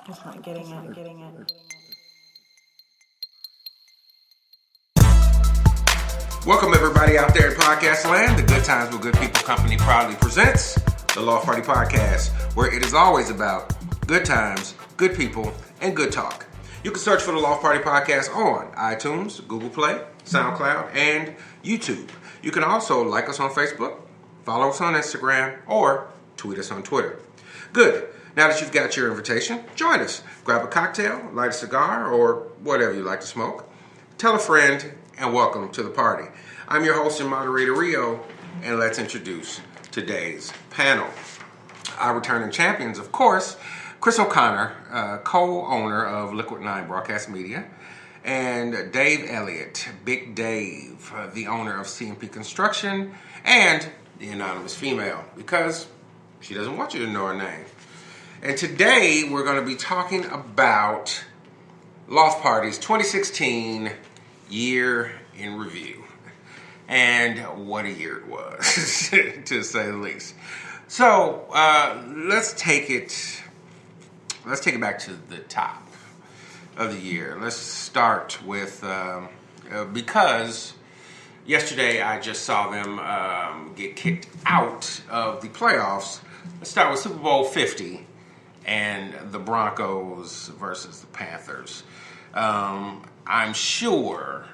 It's not getting in. Welcome everybody out there in podcast land. The Good Times with Good People Company proudly presents the Loft Party Podcast, where it is always about good times, good people, and good talk. You can search for the Loft Party Podcast on iTunes, Google Play, SoundCloud, and YouTube. You can also like us on Facebook, follow us on Instagram, or tweet us on Twitter. Good. Now that you've got your invitation, join us. Grab a cocktail, light a cigar, or whatever you like to smoke. Tell a friend, and welcome to the party. I'm your host and moderator, Reno, and let's introduce today's panel. Our returning champions, of course, Chris O'Connor, co-owner of Liquid 9 Broadcast Media, and Dave Elliott, Big Dave, the owner of C&P Construction, and the anonymous female, because she doesn't want you to know her name. And today, we're going to be talking about Loft Party's 2016 year in review. And what a year it was, to say the least. So, let's take it back to the top of the year. Let's start with, because yesterday I just saw them get kicked out of the playoffs. Let's start with Super Bowl 50 and the Broncos versus the Panthers. I'm sure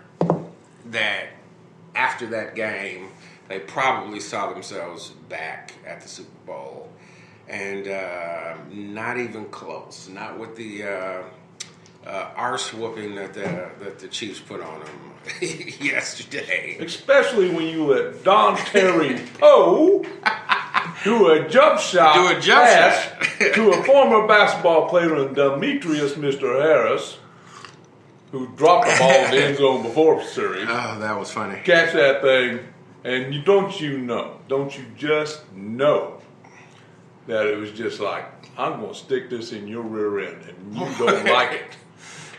that after that game, they probably saw themselves back at the Super Bowl. And not even close. Not with the arse whooping that the Chiefs put on them yesterday. Especially when you let Don Terry Poe do a jump shot to a former basketball player in Demetrius Mr. Harris, who dropped the ball in the end zone before the series. Oh, that was funny. Catch that thing, and don't you just know that it was just like, I'm going to stick this in your rear end, and you don't like it.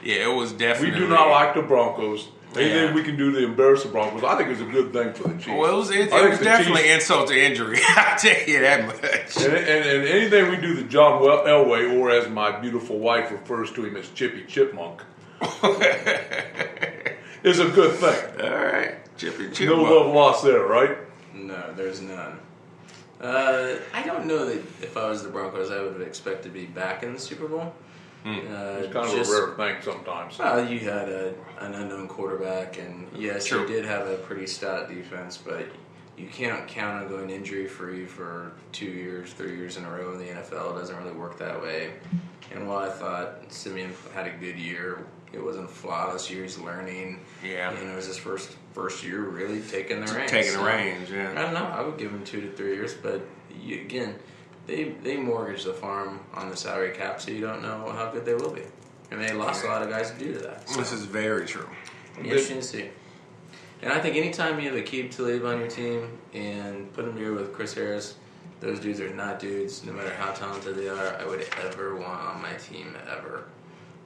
Yeah, it was definitely. We do not like the Broncos. Anything we can do to embarrass the Broncos, I think it's a good thing for the Chiefs. Well, it was definitely insult to injury. I'll tell you that much. And anything we do to John Elway, or as my beautiful wife refers to him as Chippy Chipmunk, is a good thing. All right, Chippy Chipmunk. No love lost there, right? No, there's none. I don't know that if I was the Broncos, I would expect to be back in the Super Bowl. It's kind of a rare thing sometimes. You had an unknown quarterback, and yes, you did have a pretty stout defense, but you can't count on going injury-free for 2 years, 3 years in a row in the NFL. It doesn't really work that way. And while I thought Simeon had a good year, it wasn't a flawless year. He's learning. Yeah. It was his first year really taking the reins. Yeah. I don't know. I would give him 2 to 3 years, but again, they mortgaged the farm on the salary cap, so you don't know how good they will be. And they lost a lot of guys due to that. So. This is very true. Interesting to see. And I think anytime you have a Aqib Talib on your team and put him here with Chris Harris, those dudes are not dudes, no matter how talented they are, I would ever want on my team, ever.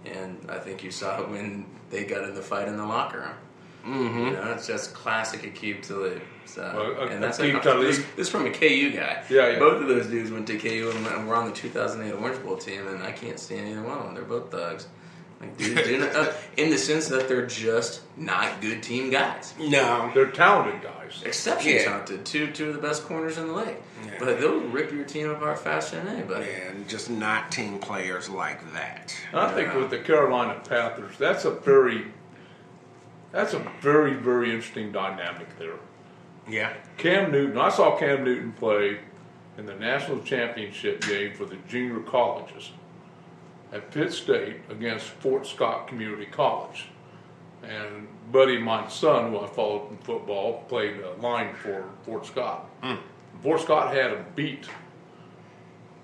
And I think you saw it when they got in the fight in the locker room. Mm-hmm. You know, it's just classic Aqib Talib. So, and that's Aqib Talib. This is from a KU guy. Yeah. Both of those dudes went to KU and were on the 2008 Orange Bowl team, and I can't stand either one of them. They're both thugs. Like, dude, in the sense that they're just not good team guys. No. They're talented guys. Exceptionally talented. Two of the best corners in the league. Yeah. But they'll rip your team apart faster than anybody. Yeah, and just not team players like that. I think with the Carolina Panthers, that's a very, very interesting dynamic there. Yeah. Cam Newton, I saw Cam Newton play in the national championship game for the junior colleges at Pitt State against Fort Scott Community College. And buddy of mine's son, who I followed in football, played line for Fort Scott. Fort Scott had him beat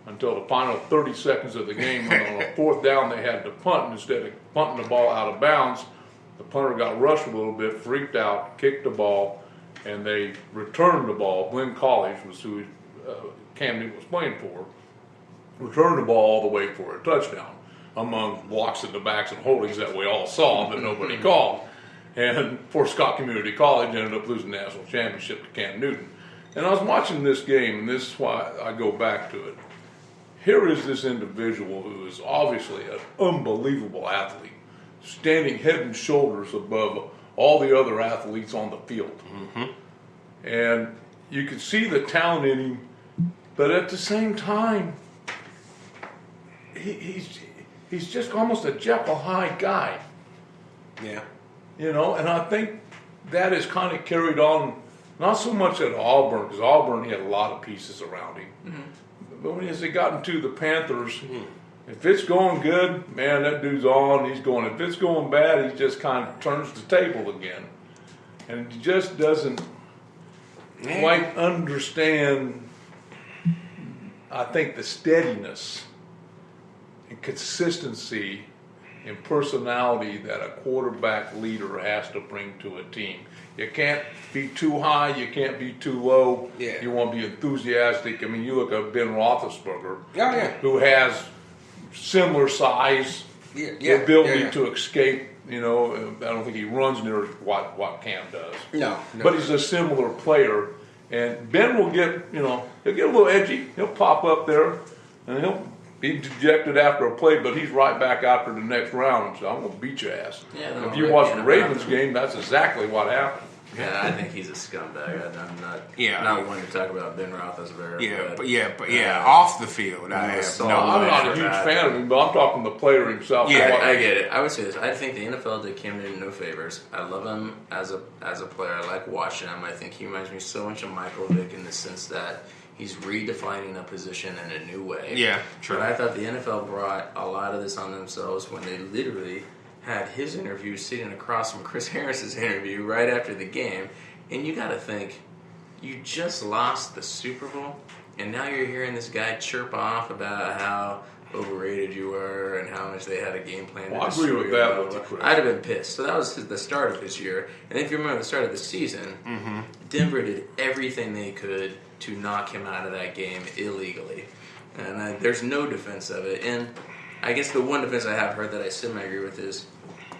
until the final 30 seconds of the game, when on a fourth down they had to punt, and instead of punting the ball out of bounds, the punter got rushed a little bit, freaked out, kicked the ball, and they returned the ball. Glenn College was who Cam Newton was playing for. Returned the ball all the way for a touchdown, among blocks in the backs and holdings that we all saw but nobody called. And Fort Scott Community College ended up losing the national championship to Cam Newton. And I was watching this game, and this is why I go back to it. here is this individual who is obviously an unbelievable athlete, standing head and shoulders above all the other athletes on the field. Mm-hmm. And you can see the talent in him, but at the same time, he's just almost a Jekyll Hyde guy. Yeah. You know, and I think that is kind of carried on, not so much at Auburn, because Auburn, he had a lot of pieces around him. Mm-hmm. But when he got into the Panthers, if it's going good, man, that dude's on, he's going. If it's going bad, he just kind of turns the table again. And he just doesn't quite understand, I think, the steadiness and consistency and personality that a quarterback leader has to bring to a team. You can't be too high, you can't be too low. Yeah. You want to be enthusiastic. I mean, you look at Ben Roethlisberger, Oh, who has similar size, the ability to escape. You know, I don't think he runs near what Cam does. No. But he's a similar player. And Ben will get, he'll get a little edgy. He'll pop up there, and he'll be dejected after a play, but he's right back after the next round and says, I'm going to beat your ass. Yeah, if you watch the Ravens game, that's exactly what happened. Yeah, I think he's a scumbag. I'm not one to talk about Ben Roethlisberger. But off the field, I have I'm not a huge fan of him, but I'm talking the player himself. Yeah, I get it. I would say this. I think the NFL did Cam Newton no favors. I love him as a player. I like watching him. I think he reminds me so much of Michael Vick in the sense that he's redefining a position in a new way. Yeah, true. But I thought the NFL brought a lot of this on themselves when they literally had his interview sitting across from Chris Harris's interview right after the game. And you got to think, you just lost the Super Bowl, and now you're hearing this guy chirp off about how overrated you were and how much they had a game plan. Well, I agree with that. I'd have been pissed. So that was the start of his year. And if you remember the start of the season, Denver did everything they could to knock him out of that game illegally. And there's no defense of it. And I guess the one defense I have heard that I semi-agree with is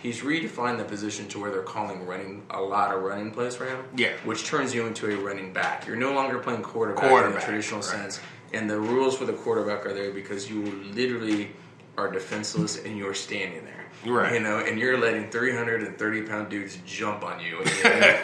he's redefined the position to where they're calling a lot of running plays for him. Yeah. Which turns you into a running back. You're no longer playing quarterback in the traditional sense. And the rules for the quarterback are there because you literally are defenseless and you're standing there. Right. And you're letting 330-pound dudes jump on you. And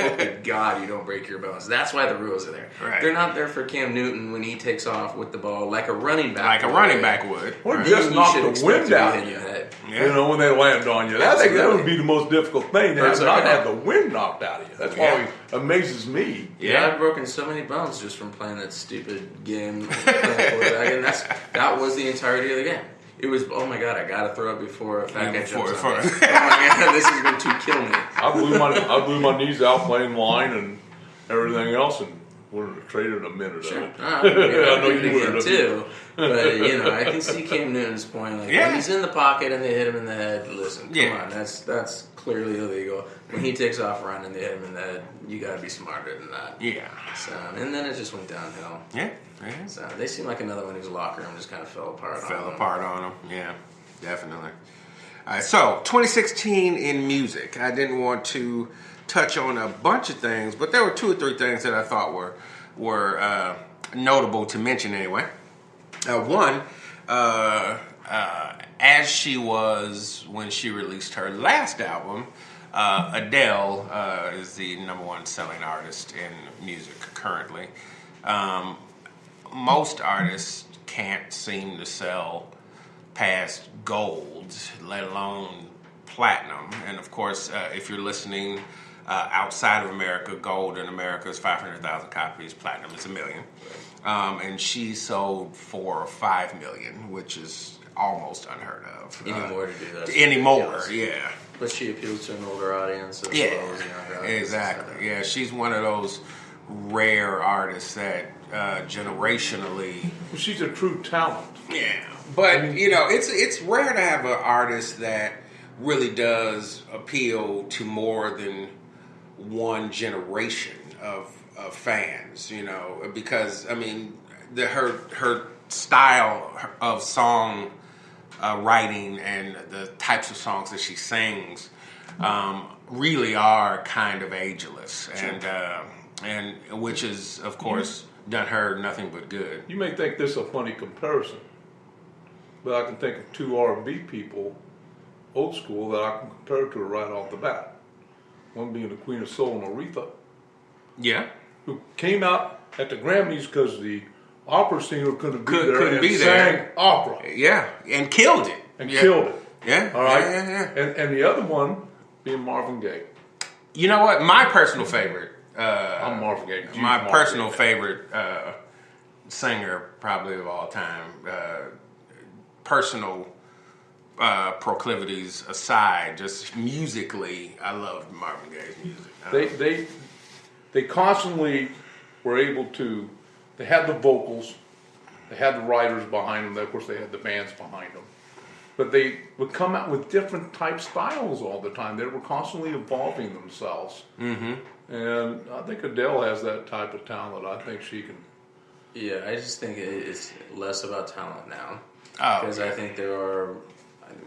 hope to God you don't break your bones. That's why the rules are there. Right. They're not there for Cam Newton when he takes off with the ball like a running back. Would. Or just knock the wind out of you. When they land on you. I think that would be the most difficult thing. To not have the wind knocked out of you. That's why it amazes me. Yeah, I've broken so many bones just from playing that stupid game. And that was the entirety of the game. It was, oh my God, I got to throw it before a fat guy jumps on me. Oh my God, this is going to kill me. I blew my knees out playing line and everything else and would have traded a minute of it. I know you would have too. But, I can see Cam Newton's point. When he's in the pocket and they hit him in the head, listen, come on, that's clearly illegal. When he takes off running and they hit him in the head, you got to be smarter than that. Yeah. So, and then it just went downhill. Yeah. So they seem like another one whose locker room just kind of fell apart on him. Yeah, definitely. All right, so 2016 in music. I didn't want to touch on a bunch of things, but there were 2 or 3 things that I thought were notable to mention anyway. One, as she was when she released her last album, Adele is the #1 selling artist in music currently. Most artists can't seem to sell past gold, let alone platinum. And of course, if you're listening outside of America, gold in America is 500,000 copies, platinum is 1 million. And she sold 4 or 5 million, which is almost unheard of. Anymore to do that. Anymore, yeah. But she appeals to an older audience as well as a younger audience. Exactly. Yeah, she's one of those rare artists that generationally. Well, she's a true talent. Yeah, but it's rare to have an artist that really does appeal to more than one generation of fans. Because her style of song writing and the types of songs that she sings really are kind of ageless, and which is, of course, done her nothing but good. You may think this is a funny comparison, but I can think of two R&B people, old school, that I can compare to her right off the bat. One being the Queen of Soul, Aretha, Yeah. who came out at the Grammys because the opera singer couldn't be there sang opera. Yeah, and killed it. And killed it. Yeah. All right. Yeah. And the other one being Marvin Gaye. You know what? My personal favorite. I'm Marvin Gaye. My personal favorite singer, probably of all time. Personal proclivities aside, just musically, I love Marvin Gaye's music. They constantly were able to. They had the vocals, they had the writers behind them. Of course, they had the bands behind them. But they would come out with different type styles all the time. They were constantly evolving themselves. Mm-hmm. And I think Adele has that type of talent. I think she can. Yeah, I just think it's less about talent now. Because I think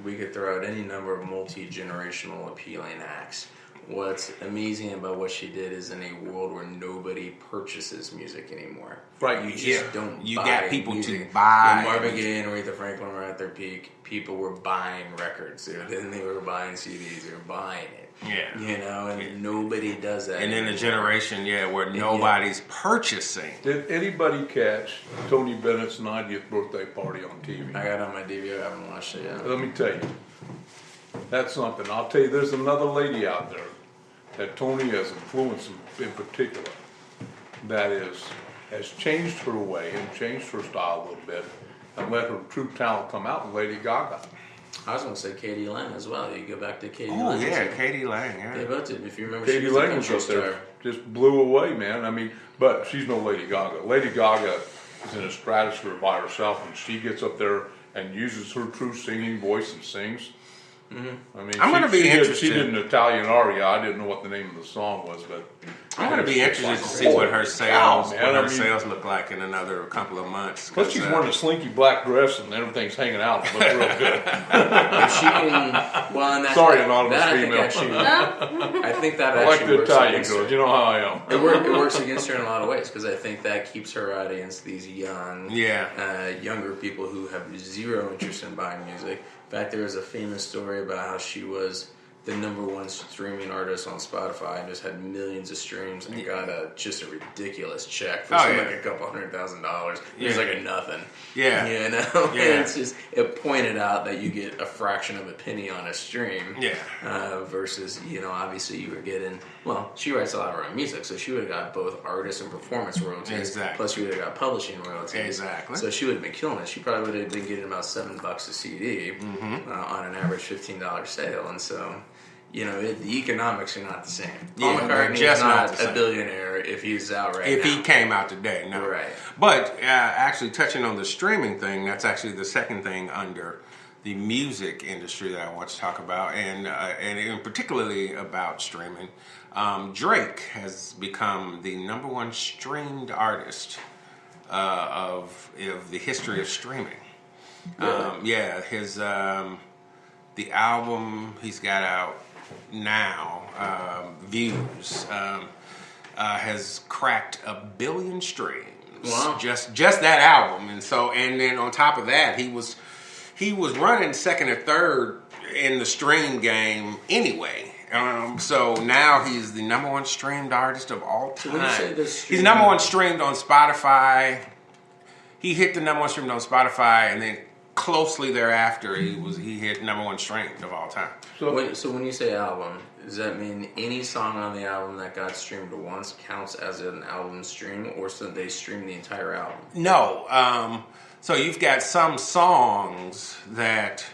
we could throw out any number of multi-generational appealing acts. What's amazing about what she did is in a world where nobody purchases music anymore. Right. You just don't You buy got people music. to buy. When Marvin Gaye and Aretha Franklin were at their peak, people were buying records. Then they were buying CDs. They were buying it. Yeah. You know, and nobody does that And then anymore. a generation, where nobody's purchasing. Did anybody catch Tony Bennett's 90th birthday party on TV? I got it on my DVR. I haven't watched it yet. Let me tell you, that's something. I'll tell you, there's another lady out there that Tony has influenced in particular that has changed her way and changed her style a little bit and let her true talent come out, Lady Gaga. I was going to say Katie Lang as well. You go back to Katie Oh, Lang. yeah, Katie Lang. Yeah. They both did. If you remember, Katie she was a Lang was country up there, star. just blew away, man. I mean, but she's no Lady Gaga. Lady Gaga is in a stratosphere by herself, and she gets up there and uses her true singing voice and sings. Mm-hmm. I mean, I'm going to be interested. She did an Italian aria. I didn't know what the name of the song was, but I'm going to be interested to see what her sales look like in another couple of months. Plus, she's wearing a slinky black dress and everything's hanging out. It looks real good. If she can, well, and that, Sorry, anonymous that female. I think that I like actually the works Italian against girls. her. You know how I am. It works against her in a lot of ways because I think that keeps her out against these younger people who have zero interest in buying music. In fact, there was a famous story about how she was the #1 streaming artist on Spotify and just had millions of streams and got just a ridiculous check for like a couple $100,000. It was like a nothing. Yeah. You know? Yeah. And it's just, it pointed out that you get a fraction of a penny on a stream. Yeah. Versus, obviously you were getting, well, she writes a lot of her own music, so she would have got both artist and performance royalties. Exactly. Plus she would have got publishing royalties. Exactly. So she would have been killing it. She probably would have been getting about $7 a CD on an average $15 sale. And so, the economics are not the same. Paul McCartney is not a billionaire if he's out right now. If he came out today, no. Right. But actually touching on the streaming thing, that's actually the second thing under the music industry that I want to talk about, and particularly about streaming. Drake has become the #1 streamed artist of the history of streaming. His the album he's got out now, Views, has cracked 1 billion streams. Wow. Just that album, and then on top of that, he was running second or third in the stream game anyway. So now he's the #1 streamed artist of all time. So when you say this He's #1 streamed on Spotify. He hit the #1 streamed on Spotify, and then closely thereafter, he hit #1 streamed of all time. So when you say album, does that mean any song on the album that got streamed once counts as an album stream, or so they stream the entire album? No. So you've got some songs that,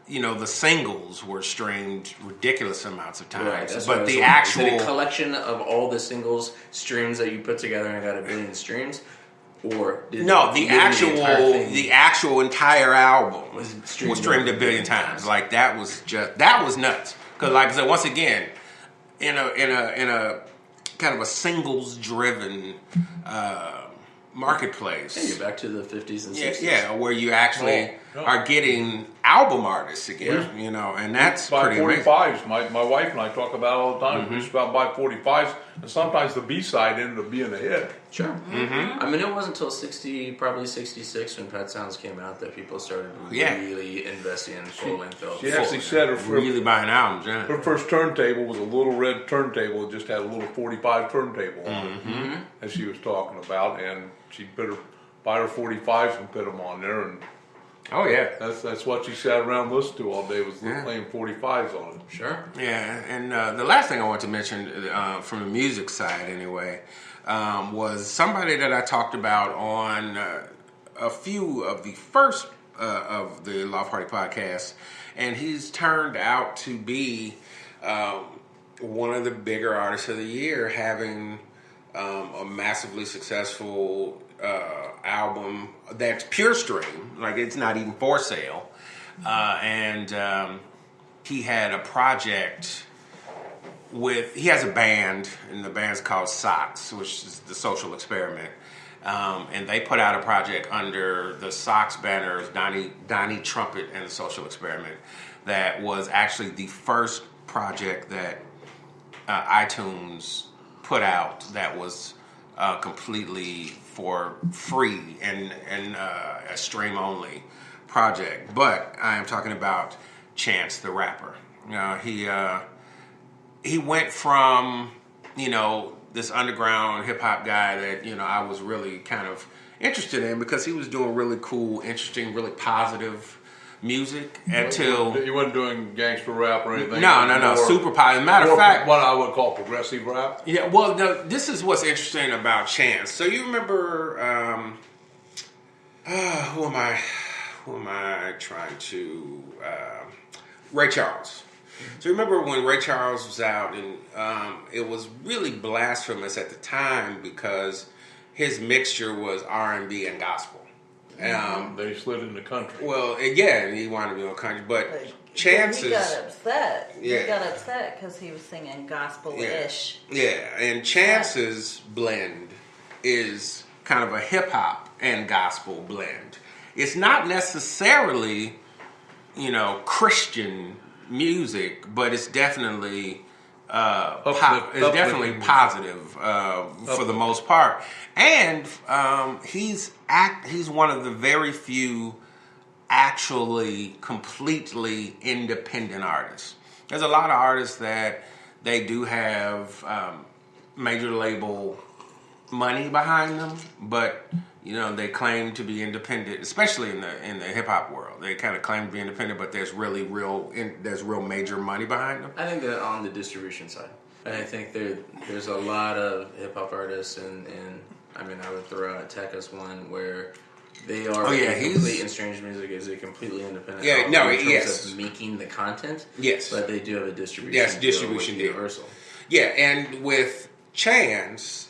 the singles were streamed ridiculous amounts of times. Right, that's but the is actual it a collection of all the singles streams that you put together and got 1 billion streams? Or the actual entire album was streamed 1 billion times. Like that was nuts. Because like I said, once again, in a kind of a singles driven marketplace. Hey, you're back to the 50s and 60s. Yeah, where you actually are getting album artists again, and that's pretty amazing. 45s. My wife and I talk about it all the time. We just about buy 45s, and sometimes the B-side ended up being a hit. Sure. Mm-hmm. I mean, it wasn't until probably 66 when Pet Sounds came out that people started really investing in full-length albums. She actually said really buying albums, yeah. Her first turntable was a little red turntable. It just had a little 45 turntable on it, as she was talking about, and she better buy her 45s and put them on there. And oh yeah, that's what she sat around listening to all day was playing 45s on it. Sure. Yeah, and the last thing I want to mention from the music side, anyway, was somebody that I talked about on a few of the first of the Loft Party podcasts, and he's turned out to be one of the bigger artists of the year, having a massively successful album that's pure stream, like it's not even for sale, and he had a project he has a band, and the band's called Socks, which is the Social Experiment, and they put out a project under the Socks banners, Donnie Trumpet and the Social Experiment, that was actually the first project that iTunes put out that was completely for free and a stream only project. But I am talking about Chance the Rapper. He went from, this underground hip hop guy that, I was really kind of interested in because he was doing really cool, interesting, really positive music until... He wasn't doing gangster rap or anything? No, super positive. Matter of fact... What I would call progressive rap? Yeah, well, this is what's interesting about Chance. So you remember... who am I trying to... Ray Charles. So remember when Ray Charles was out, and it was really blasphemous at the time because his mixture was R&B and gospel. They slid in the country. Well, yeah, he wanted to be on country, but Chance's... He got upset. Yeah. He got upset because he was singing gospel-ish. Yeah, and Chance's blend is kind of a hip-hop and gospel blend. It's not necessarily, Christian music, but it's definitely positive for the most part. And he's one of the very few actually completely independent artists. There's a lot of artists that they do have major label money behind them, but they claim to be independent, especially in the hip hop world. They kind of claim to be independent, but there's real major money behind them. I think that on the distribution side, I think there's a lot of hip hop artists, and I mean I would throw out Tech as one where they are complete and Strange Music is a completely independent. Yeah, in terms of making the content. Yes, but they do have a distribution. Yes, distribution deal. Universal. Yeah, and with Chance,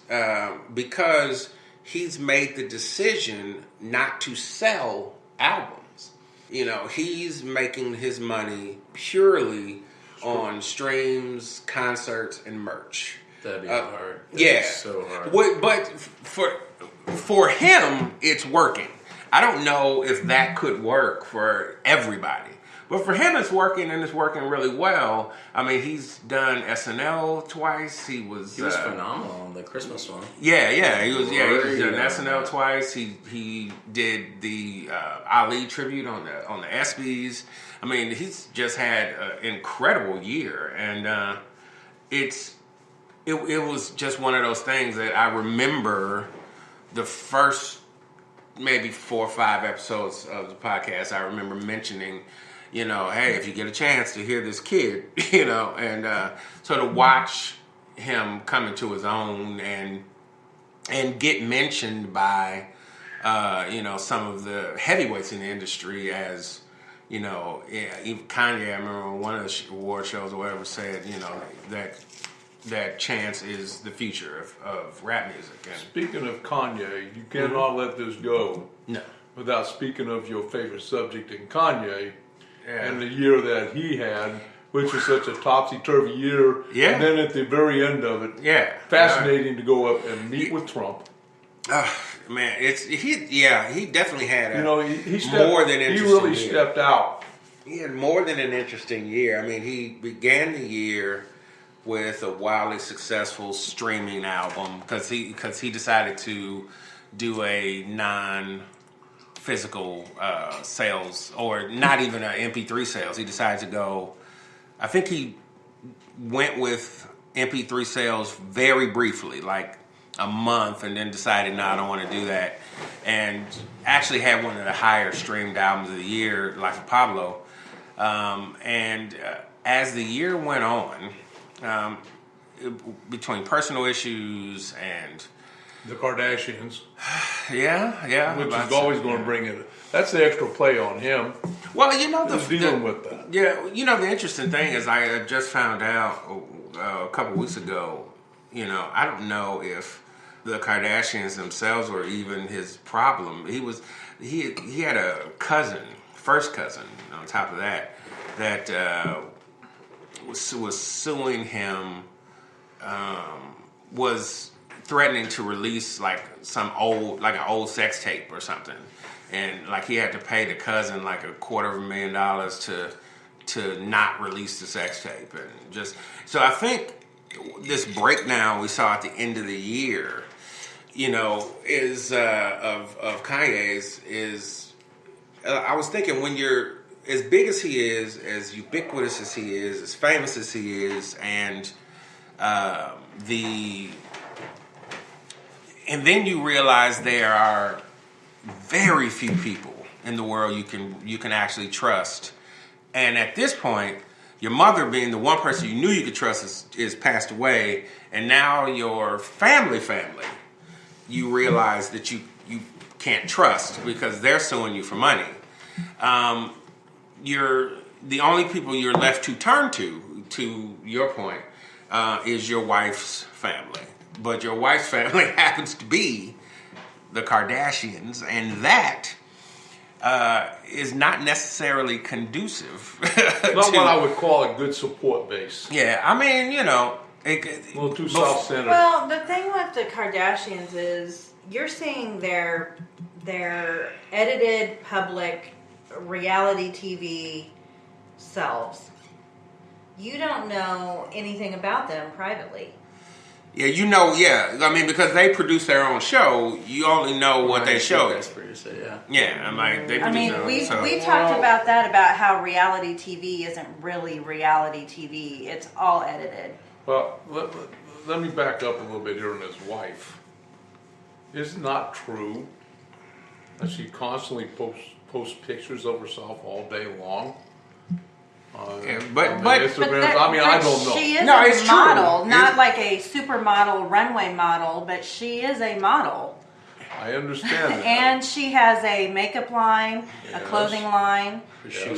because he's made the decision not to sell albums. He's making his money purely on streams, concerts, and merch. That'd be hard. That'd be so hard. But for him, it's working. I don't know if that could work for everybody. But for him, it's working, and it's working really well. I mean, he's done SNL twice. He was phenomenal on the Christmas one. Yeah, he was done SNL twice. He did the Ali tribute on the ESPYs. I mean, he's just had an incredible year, and it was just one of those things that I remember the first maybe 4 or 5 episodes of the podcast. I remember mentioning, hey, if you get a chance to hear this kid, and so to watch him come into his own and get mentioned by, some of the heavyweights in the industry as, even Kanye, I remember on one of the award shows or whatever said, that Chance is the future of rap music. And speaking of Kanye, you cannot let this go. No. Without speaking of your favorite subject in Kanye. Yeah. And the year that he had, which was such a topsy-turvy year. Yeah. And then at the very end of it, fascinating to go up and meet with Trump. Man, he definitely had he stepped, more than interesting He really year. Stepped out. He had more than an interesting year. I mean, he began the year with a wildly successful streaming album because he decided to do a non-physical sales, or not even an MP3 sales. He decided to go. I think he went with MP3 sales very briefly, like a month, and then decided, no, I don't want to do that. And actually had one of the higher streamed albums of the year, Life of Pablo. As the year went on, between personal issues and the Kardashians, yeah, which is always going to bring it. That's the extra play on him. Well, dealing with that. Yeah, the interesting thing is I just found out a couple weeks ago. I don't know if the Kardashians themselves were even his problem. He had a first cousin on top of that was suing him, was threatening to release like an old sex tape or something, and like he had to pay the cousin like $250,000 to not release the sex tape, and just so I think this breakdown we saw at the end of the year, is of Kanye's is. I was thinking, when you're as big as he is, as ubiquitous as he is, as famous as he is, and then you realize there are very few people in the world you can actually trust. And at this point, your mother being the one person you knew you could trust is passed away, and now your family, you realize that you can't trust because they're suing you for money. You're the only people you're left to turn to your point, is your wife's family. But your wife's family happens to be the Kardashians, and that is not necessarily conducive. Not what I would call a good support base. Yeah, I mean, a little too self-centered. Well, the thing with the Kardashians is you're seeing their edited public reality TV selves. You don't know anything about them privately. Yeah, I mean, because they produce their own show, you only know what they show. Yeah, I'm like, they produce their own show. We talked about that, about how reality TV isn't really reality TV. It's all edited. Well, let me back up a little bit here on his wife. It's not true that she constantly posts pictures of herself all day long. But Instagram. I don't know. She is a model, not like a supermodel runway model, but she is a model. I understand that. And she has a makeup line, a clothing line, a shoe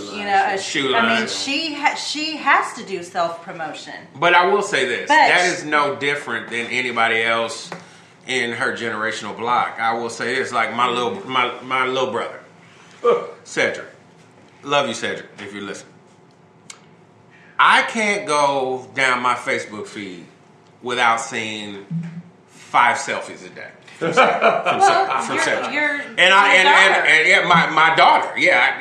line. I mean, she has to do self-promotion. But I will say this: that is no different than anybody else in her generational block. I will say this: like my little brother, Cedric. Love you, Cedric, if you listen. I can't go down my Facebook feed without seeing 5 selfies a day from Cedric. And my daughter. Yeah,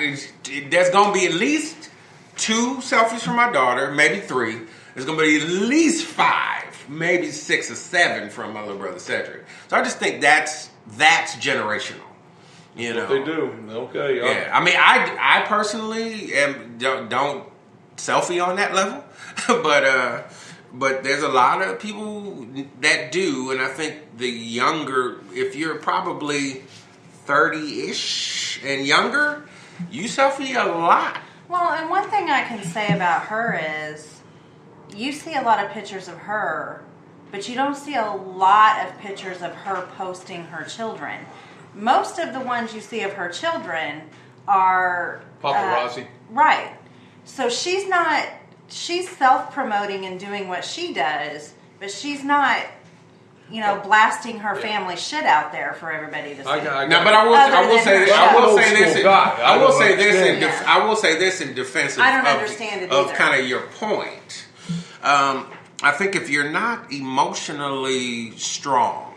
there's gonna be at least 2 selfies from my daughter, maybe 3. There's gonna be at least 5, maybe 6 or 7 from my little brother Cedric. So I just think that's generational. What they do. Okay. Yeah. I mean, I personally don't selfie on that level, but there's a lot of people that do, and I think the younger, if you're probably 30-ish and younger, you selfie a lot. Well, and one thing I can say about her is you see a lot of pictures of her, but you don't see a lot of pictures of her posting her children. Most of the ones you see of her children are paparazzi. Right. So she's self-promoting and doing what she does, but she's not, blasting her family shit out there for everybody to see. But I will say this in defense of kind of your point. I think if you're not emotionally strong,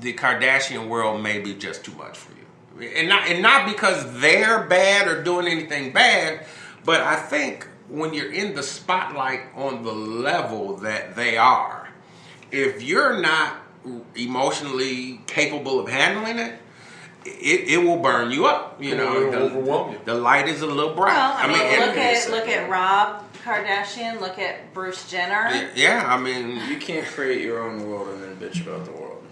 the Kardashian world may be just too much for you, and not because they're bad or doing anything bad. But I think when you're in the spotlight on the level that they are, if you're not emotionally capable of handling it, it will burn you up. You know, It'll overwhelm you. The light is a little bright. Well, I mean, and- look at Rob Kardashian. Look at Bruce Jenner. Yeah, I mean, You can't create your own world and then bitch about the world.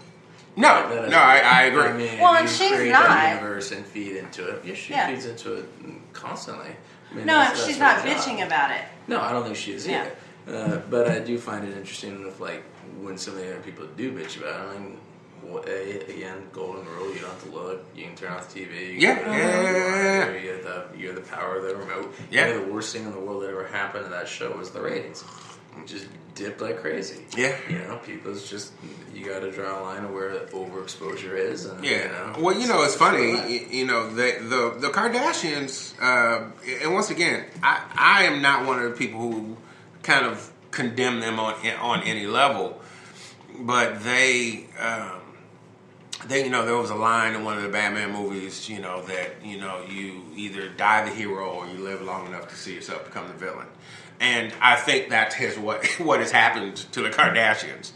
no, I agree. I mean, Well, if and you she's create not. that universe and feed into it. Yeah, she Yeah. feeds into it constantly. I mean, No, that's she's her not job. bitching about it. No, I don't think she is Yeah. either. But I do find it interesting if, like, when some of the other people do bitch about it. I mean, again, golden rule: you don't have to look. You can turn off the TV. You can You have the power of the remote. Yeah. You know, the worst thing in the world that ever happened to that show was the ratings. It just dipped like crazy. Yeah. You know, people's just, you got to draw a line of where overexposure is. And, Yeah. You know, Well, you know, it's funny. You know, the Kardashians, and once again, I am not one of the people who kind of condemn them on any level, but they, you know, there was a line in one of the Batman movies, you know, that, you know, you either die the hero or you live long enough to see yourself become the villain. And I think that's what has happened to the Kardashians.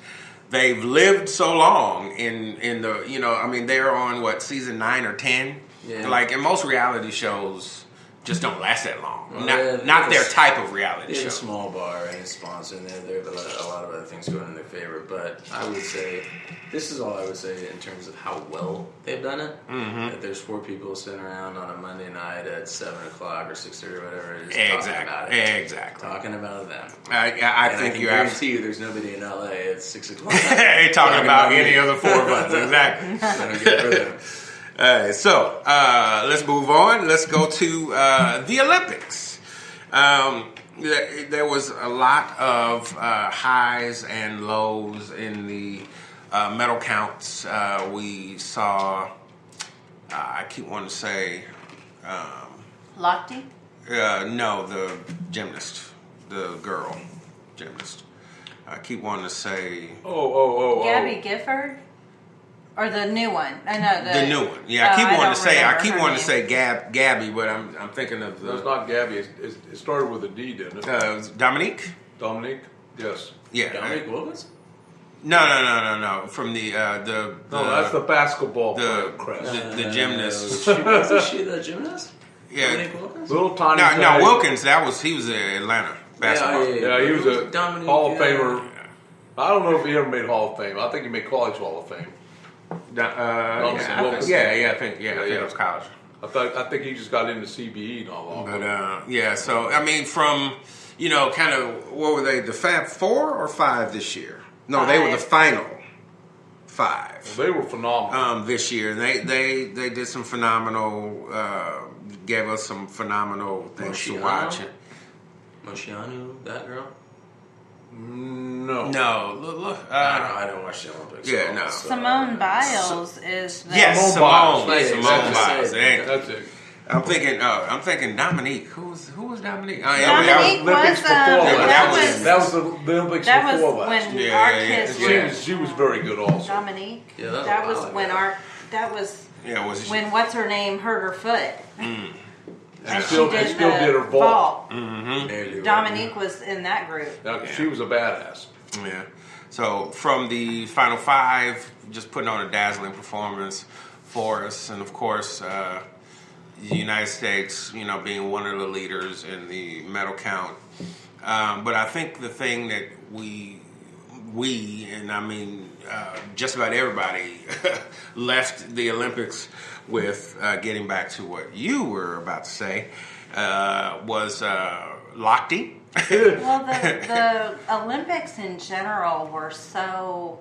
They've lived so long in the, you know, I mean, they're on what, season 9 or 10? Yeah. Like, and most reality shows just don't last that long. Well, not their it's- type of reality They have show. a small bar and a sponsor, and there are a lot of other things going in their favor. But I would say, this is all I would say in terms of how well they've done it. Mm-hmm. That there's 4 people sitting around on a Monday night at 7 o'clock or 6:30 or whatever it is, talking about them. I And think I can you guarantee you there's nobody in LA at 6 o'clock. Hey, talking about any other 4 of us. Exactly. So don't get rid of them. So let's move on. Let's go to the Olympics. There was a lot of highs and lows in the medal counts. We saw, I keep wanting to say, Lochte? no, the gymnast, the girl gymnast. I keep wanting to say Gabby Gifford? Or the new one? I know the new one. Yeah, I keep wanting to say. I keep her wanting to name. say Gabby, but I'm thinking of No, it's the not Gabby. It started with a D, didn't it? Dominique. Dominique? Yes. Yeah. Dominic Wilkins? No. From the No, that's the basketball player, Chris. the gymnast. Wasn't she the gymnast? Yeah. Dominic Wilkins? Little tiny No, guy. Wilkins. He was in Atlanta basketball. Yeah, he was a Dominic, Hall of Famer. I don't know if he ever made Hall of Fame. I think he made College Hall of Fame. Wilkins. I think it was college. I think he just got into CBE not long ago. But so I mean, from kind of what were they? The Fab 4 or 5 this year? No, they were the final 5. Well, they were phenomenal. This year, and they did some phenomenal. Gave us some phenomenal things to watch. Moshianu, that girl? No. No, look. I don't watch the Olympics. Yeah, at all, no. so- Simone Biles is the Yes, Simone Biles. Simone Yeah, Biles. That's it. I'm thinking Dominique. Who was Dominique? Dominique Olympics was, before last. that was the Olympics that was before last. when Yeah, our yeah, kids yeah. were She was very good also. Dominique. Yeah, that was that a was while when ago. that was was when what's her name hurt her foot. And Still she did did her the vault. Nearly Dominique was in that group. Now, she was a badass. Yeah. So from the final 5, just putting on a dazzling performance for us, and of course, the United States, being one of the leaders in the medal count. But I think the thing that we, and I mean just about everybody, left the Olympics with, getting back to what you were about to say, was Lochte. Well, the Olympics in general were so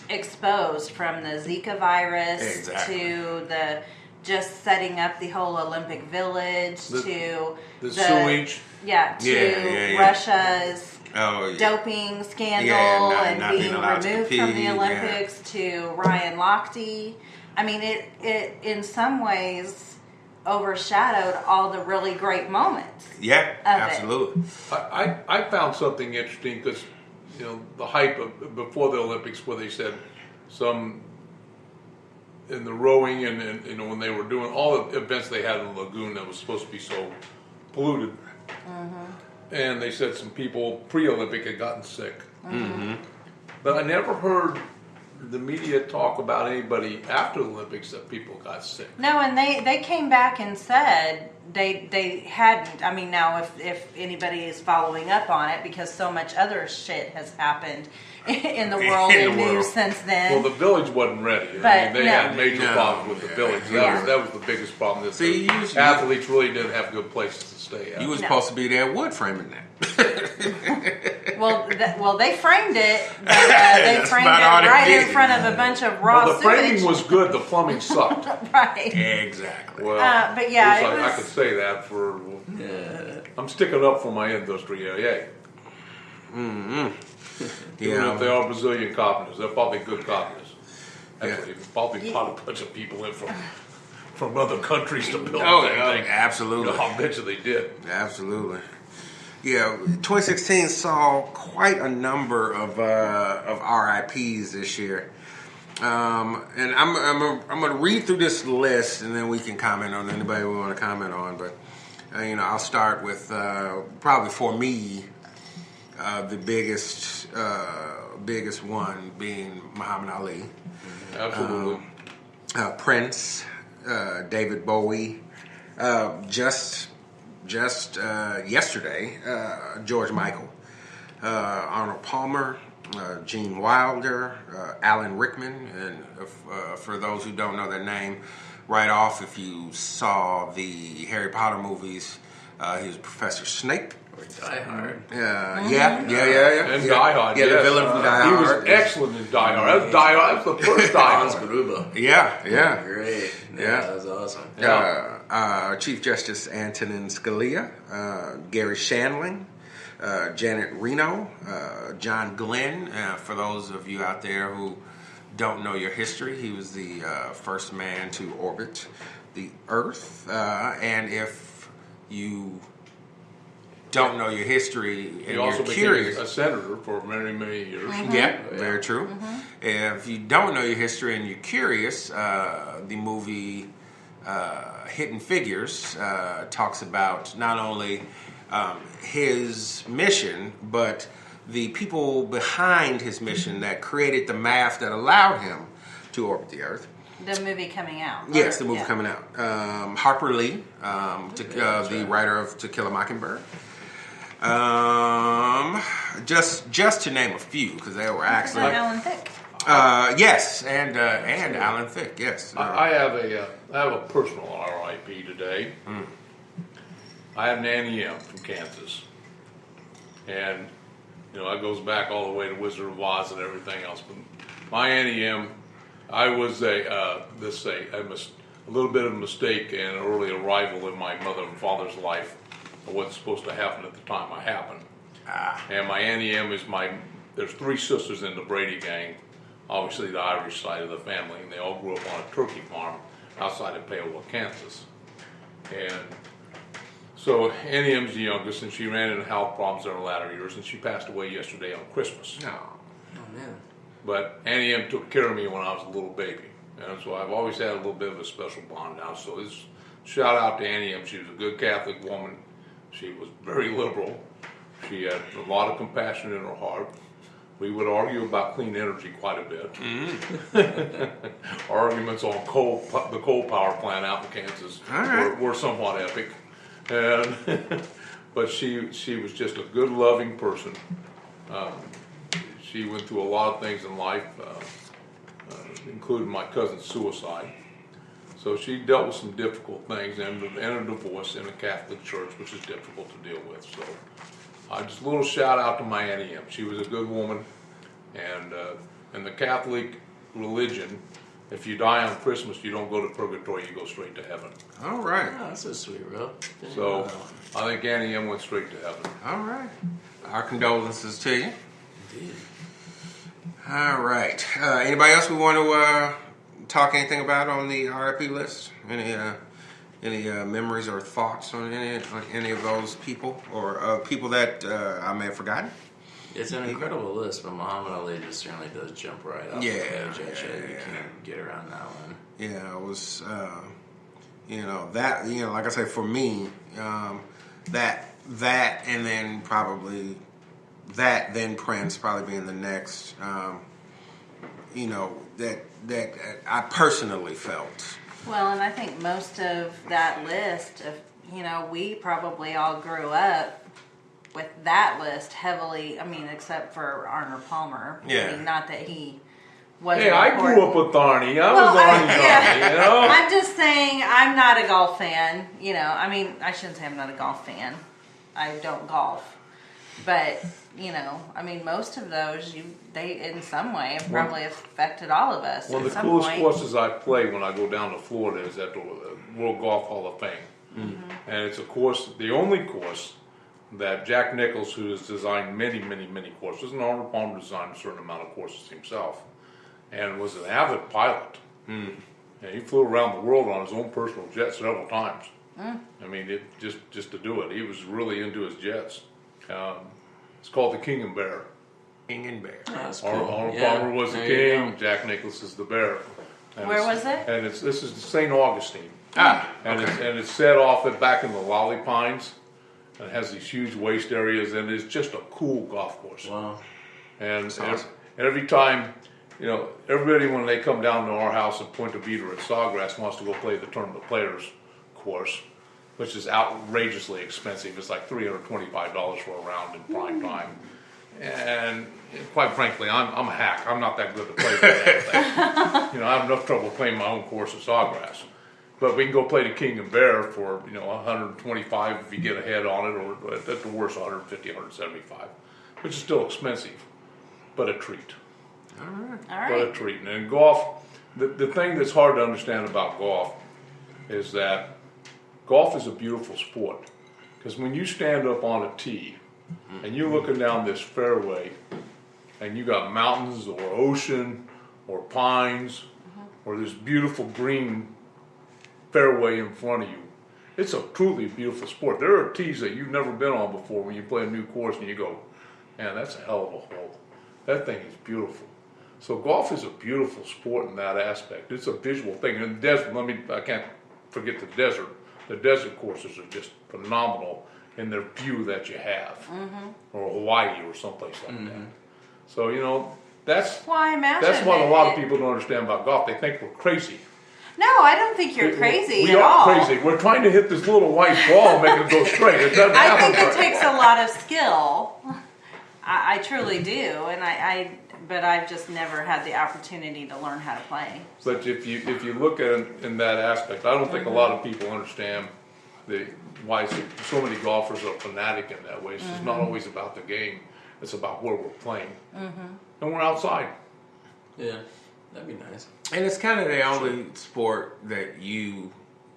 exposed, from the Zika virus Exactly. to the just setting up the whole Olympic Village to The sewage. to Russia's doping scandal not being being allowed to removed compete, from the Olympics to Ryan Lochte. I mean, it in some ways overshadowed all the really great moments. Yeah, it. absolutely. I found something interesting because, the hype of before the Olympics, where they said some in the rowing and you know when they were doing all the events they had in the lagoon that was supposed to be so polluted, and they said some people pre-Olympic had gotten sick. But I never heard the media talk about anybody after the Olympics that people got sick. No, and they came back and said they hadn't. I mean, now if anybody is following up on it, because so much other shit has happened in the world and news since then. Well, the village wasn't ready. I mean, they had major problems with the village. That was the biggest problem. That the athletes really didn't have good places to stay at. You were supposed to be there wood framing that. Well, they framed it, but they framed it right in front of a bunch of raw the framing was good. The plumbing sucked. Right. Exactly. Well, but yeah, I could say that for. I'm sticking up for my industry. Yeah. Even if they are Brazilian carpenters, they're probably good carpenters. Actually, probably brought a bunch of people in from other countries to build anything. Absolutely. I'll bet you they did. Absolutely. Yeah, 2016 saw quite a number of RIPs this year, and I'm going to read through this list, and then we can comment on anybody we want to comment on. But I'll start with probably for me the biggest one being Muhammad Ali. Absolutely. Prince, David Bowie, just yesterday, George Michael, Arnold Palmer, Gene Wilder, Alan Rickman, and for those who don't know their name, right off, if you saw the Harry Potter movies, he was Professor Snape. Or Die Hard. Yeah. And Die Hard. Yeah, the villain from Die Hard. He was excellent in Die Hard. That was Die Hard. That was the first Die Hard. Gruba. Yeah. Great. Yeah. That was awesome. Chief Justice Antonin Scolia, Gary Shandling, Janet Reno, John Glenn. For those of you out there who don't know your history, he was the first man to orbit the Earth. And if you don't know your history and he also you're curious, became a senator for many, many years. Yeah, very true. If you don't know your history and you're curious, the movie Hidden Figures talks about not only his mission, but the people behind his mission that created the math that allowed him to orbit the Earth. The movie coming out. Yes, the movie coming out. Harper Lee, the writer of To Kill a Mockingbird. Just to name a few, because they were actually Alan Thicke. Yes, and Alan Thicke. Yes, I have a personal RIP today. I have Nanny M from Kansas, and that goes back all the way to Wizard of Oz and everything else. But my Annie M, I was a little bit of a mistake and an early arrival in my mother and father's life of what's supposed to happen at the time I happened. And my Annie M is there's 3 sisters in the Brady gang, obviously the Irish side of the family, and they all grew up on a turkey farm outside of Paola, Kansas. And so Annie M's the youngest, and she ran into health problems in her latter years, and she passed away yesterday on Christmas. Oh man. But Annie M took care of me when I was a little baby. And so I've always had a little bit of a special bond now. So this shout out to Annie M. She was a good Catholic woman. She was very liberal. She had a lot of compassion in her heart. We would argue about clean energy quite a bit. Our arguments on the coal power plant out in Kansas were somewhat epic. And but she was just a good, loving person. She went through a lot of things in life, including my cousin's suicide. So she dealt with some difficult things and a divorce in a Catholic church, which is difficult to deal with. So just a little shout out to my Annie M. She was a good woman. And in the Catholic religion, if you die on Christmas, you don't go to purgatory, you go straight to heaven. All right. Oh, that's so sweet, bro. So I think Annie M went straight to heaven. All right. Our condolences to you. Indeed. All right. Anybody else we want to talk anything about on the RIP list? Any memories or thoughts on any of those people or people that I may have forgotten? It's an incredible list, but Muhammad Ali just certainly does jump right off the page. You can't get around that one. Yeah, it was, like I say, for me, that, and then probably that, then Prince probably being the next, that I personally felt. Well, and I think most of that list of, we probably all grew up with that list heavily. I mean, except for Arnold Palmer. Yeah. I mean, not that he wasn't. Hey, I grew up with Arnie. I was Arnie's Arnie, I'm just saying, I'm not a golf fan. I mean, I shouldn't say I'm not a golf fan. I don't golf. But, I mean, most of those, they in some way have probably affected all of us. One of the coolest courses I play when I go down to Florida is at the World Golf Hall of Fame. Mm-hmm. And it's a course, the only course that Jack Nicklaus, who has designed many, many, many courses, and Arnold Palmer designed a certain amount of courses himself, and was an avid pilot. Mm. And he flew around the world on his own personal jet several times. Mm. I mean, just to do it. He was really into his jets. It's called the King and Bear. King and Bear. That's cool. Arnold Palmer was the king. Jack Nicklaus is the bear. And where was it? And this is St. Augustine. And it's set off back in the Lolly Pines. And it has these huge waste areas, and it's just a cool golf course. Wow. And awesome. Every time, everybody when they come down to our house at Point Vita or at Sawgrass wants to go play the Tournament of Players course, which is outrageously expensive. It's like $325 for a round in prime time. And quite frankly, I'm a hack. I'm not that good to play that thing. I have enough trouble playing my own course at Sawgrass. But we can go play the King and Bear for, $125 if you get ahead on it, or at the worst, $150, $175, which is still expensive, but a treat. All right. But a treat. And in golf, the thing that's hard to understand about golf is that golf is a beautiful sport. Because when you stand up on a tee and you're looking down this fairway and you got mountains or ocean or pines or this beautiful green fairway in front of you, it's a truly beautiful sport. There are tees that you've never been on before when you play a new course and you go, man, that's a hell of a hole. That thing is beautiful. So golf is a beautiful sport in that aspect. It's a visual thing. And the desert, I can't forget the desert. The desert courses are just phenomenal in their view that you have, or Hawaii or someplace like that. So that's why a lot of people don't understand about golf. They think we're crazy. No, I don't think you're crazy we at are all. Crazy. We're trying to hit this little white ball and make it go straight. It doesn't I happen think it very takes well. a lot of skill. I truly do, and but I've just never had the opportunity to learn how to play. But if you look at it in that aspect, I don't think a lot of people understand why so many golfers are fanatic in that way. It's just not always about the game. It's about where we're playing, and we're outside. Yeah, that'd be nice. And it's kind of the only sport that you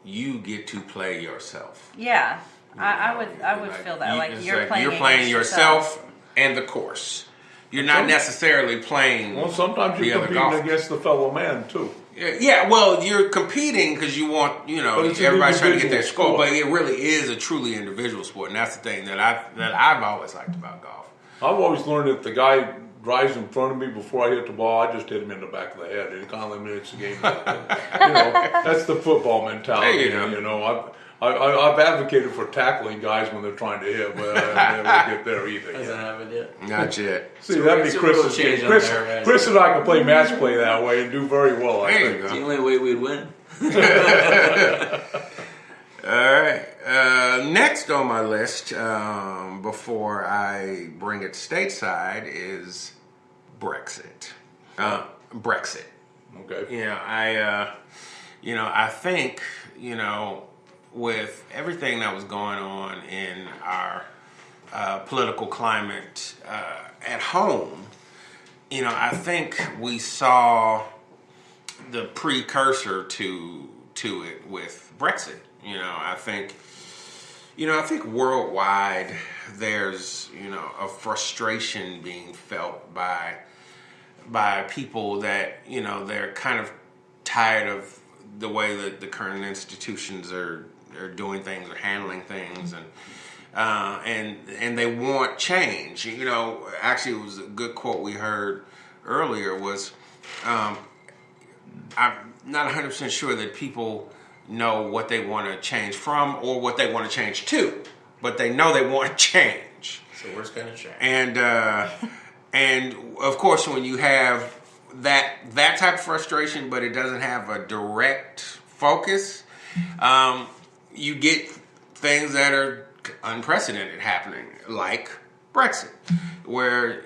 get to play yourself. Yeah, I would feel that like you're playing yourself and the course. You're not necessarily playing. Well, sometimes you're competing against the fellow man too. Yeah, well, you're competing because you want, everybody's trying to get their score, but it really is a truly individual sport, and that's the thing that I've always liked about golf. I've always learned that the guy drives in front of me before I hit the ball, I just hit him in the back of the head. It kind of eliminates the game. That's the football mentality. I've advocated for tackling guys when they're trying to hit, but I never get there either. Hasn't happened yet. Not yet. See, that'd be Chris's game. Chris and I can play match play that way and do very well, I think. It's the only way we'd win. All right. Next on my list, before I bring it stateside, is Brexit. Brexit. Okay. I think, with everything that was going on in our political climate at home, I think we saw the precursor to it with Brexit. I think worldwide there's, a frustration being felt by people that, they're kind of tired of the way that the current institutions are doing things or handling things, and they want change. You know, actually, it was a good quote we heard earlier was, I'm not 100% sure that people know what they want to change from or what they want to change to, but they know they want change. So where's going to change? And of course, when you have that type of frustration, but it doesn't have a direct focus, you get things that are unprecedented happening, like Brexit, where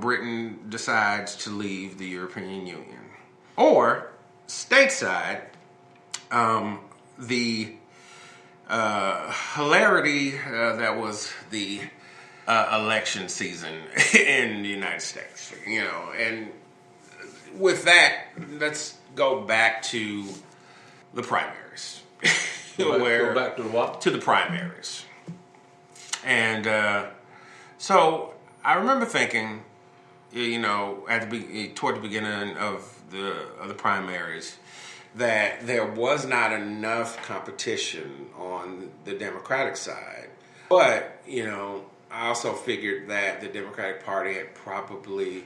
Britain decides to leave the European Union, or stateside, the hilarity that was the election season in the United States, and with that, let's go back to the primaries. Go back to what? To the primaries. And so I remember thinking, toward the beginning of the primaries, that there was not enough competition on the Democratic side. But, I also figured that the Democratic Party had probably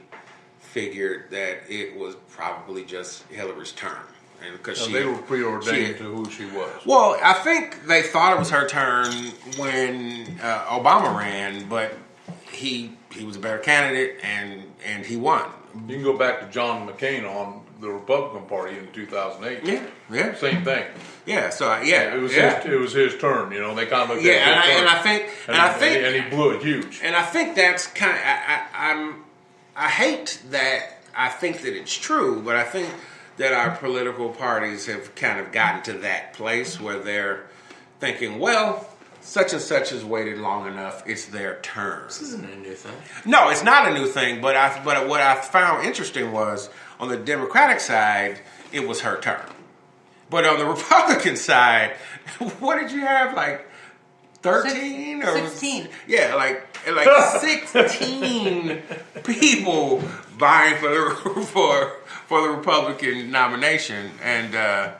figured that it was probably just Hillary's turn. And because they were preordained to who she was. Well, I think they thought it was her turn when Obama ran, but he was a better candidate and he won. You can go back to John McCain on the Republican Party in 2008. Yeah. Same thing. Yeah. So it was his turn. They kind of looked at his turn. And he blew it huge. And I think that's kind of I hate that I think that it's true, but I think that our political parties have kind of gotten to that place where they're thinking, well, such and such has waited long enough, it's their turn. This isn't a new thing. No, it's not a new thing, but what I found interesting was on the Democratic side, it was her turn. But on the Republican side, what did you have, like 13 or 16? Yeah, like 16 people vying for the Republican nomination, and as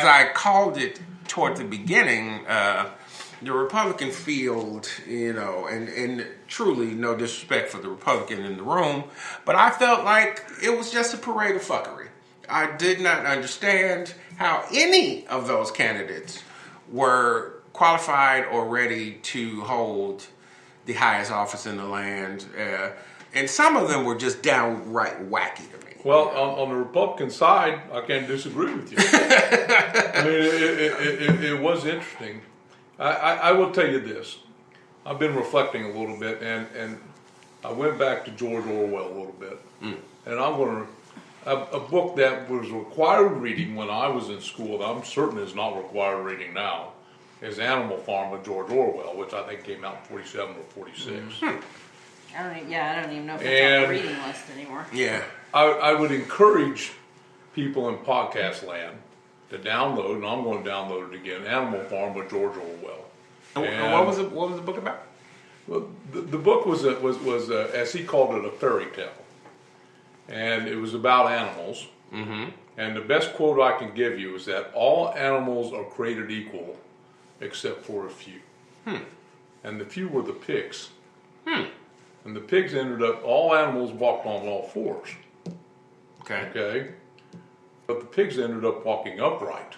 I called it toward the beginning, the Republican field, and truly no disrespect for the Republican in the room, but I felt like it was just a parade of fuckery. I did not understand how any of those candidates were qualified or ready to hold the highest office in the land. And some of them were just downright wacky to me. Well, on the Republican side, I can't disagree with you. I mean, it was interesting. I will tell you this. I've been reflecting a little bit, and I went back to George Orwell a little bit. And I'm going to... A book that was required reading when I was in school, that I'm certain is not required reading now, is Animal Farm of George Orwell, which I think came out in 47 or 46. I don't even know if it's on the reading list anymore. Yeah. I would encourage people in podcast land to download, and I'm going to download it again, Animal Farm with George Orwell. And what was the book about? Well, the book was as he called it, a fairy tale. And it was about animals. Mm-hmm. And the best quote I can give you is that all animals are created equal except for a few. And the few were the pigs. And the pigs all animals walked on all fours. Okay? But the pigs ended up walking upright.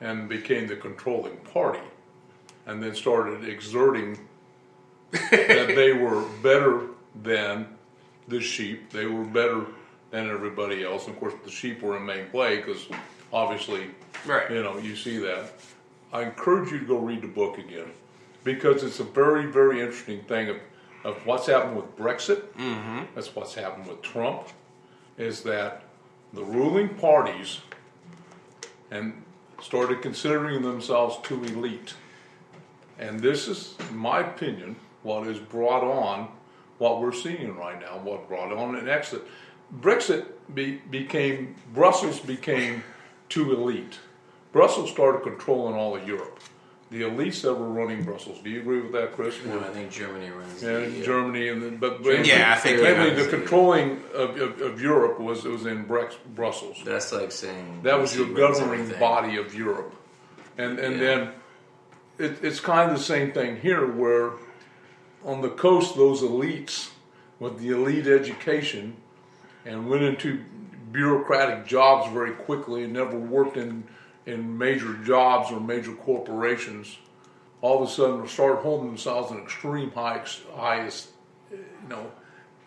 And became the controlling party. And then started exerting that they were better than the sheep. They were better than everybody else. And of course, the sheep were in main play because obviously, you see that. I encourage you to go read the book again because it's a very, very interesting thing of what's happened with Brexit. Mm-hmm. That's what's happened with Trump, is that the ruling parties and started considering themselves too elite. And this is, in my opinion, what has brought on what we're seeing right now, what brought on an exit. Brexit Brussels became too elite. Brussels started controlling all of Europe. The elites that were running Brussels. Do you agree with that, Chris? No, I think Germany runs. Germany, I think the controlling of Europe was in Brussels. That's like saying that was your governing body of Europe. And then it's kind of the same thing here, where on the coast, those elites with the elite education and went into bureaucratic jobs very quickly and never worked in major jobs or major corporations, all of a sudden start holding themselves in extreme highest,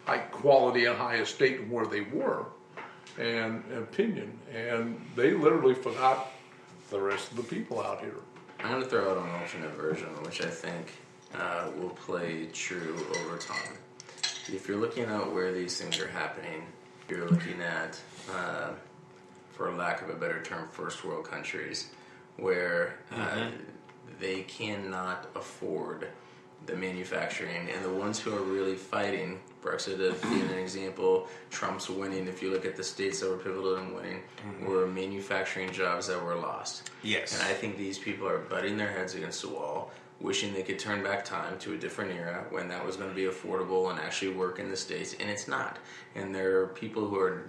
high quality and high estate in where they were and opinion, and they literally forgot the rest of the people out here. I'm going to throw out an alternate version, which I think will play true over time. If you're looking at where these things are happening, you're looking at, for lack of a better term, first world countries, where they cannot afford the manufacturing, and the ones who are really fighting, Brexit being an example, Trump's winning, if you look at the states that were pivotal in winning, were manufacturing jobs that were lost. Yes. And I think these people are butting their heads against the wall, wishing they could turn back time to a different era when that was going to be affordable and actually work in the States, and it's not. And there are people who are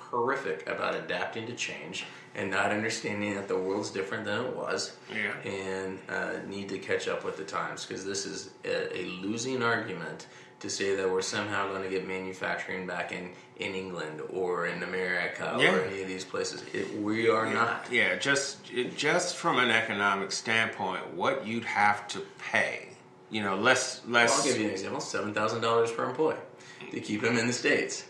horrific about adapting to change and not understanding that the world's different than it was, and need to catch up with the times, because this is a losing argument to say that we're somehow going to get manufacturing back in England or in America or any of these places. We are not. Yeah, just from an economic standpoint, what you'd have to pay, less. I'll give you an example: $7,000 per employee to keep them in the States.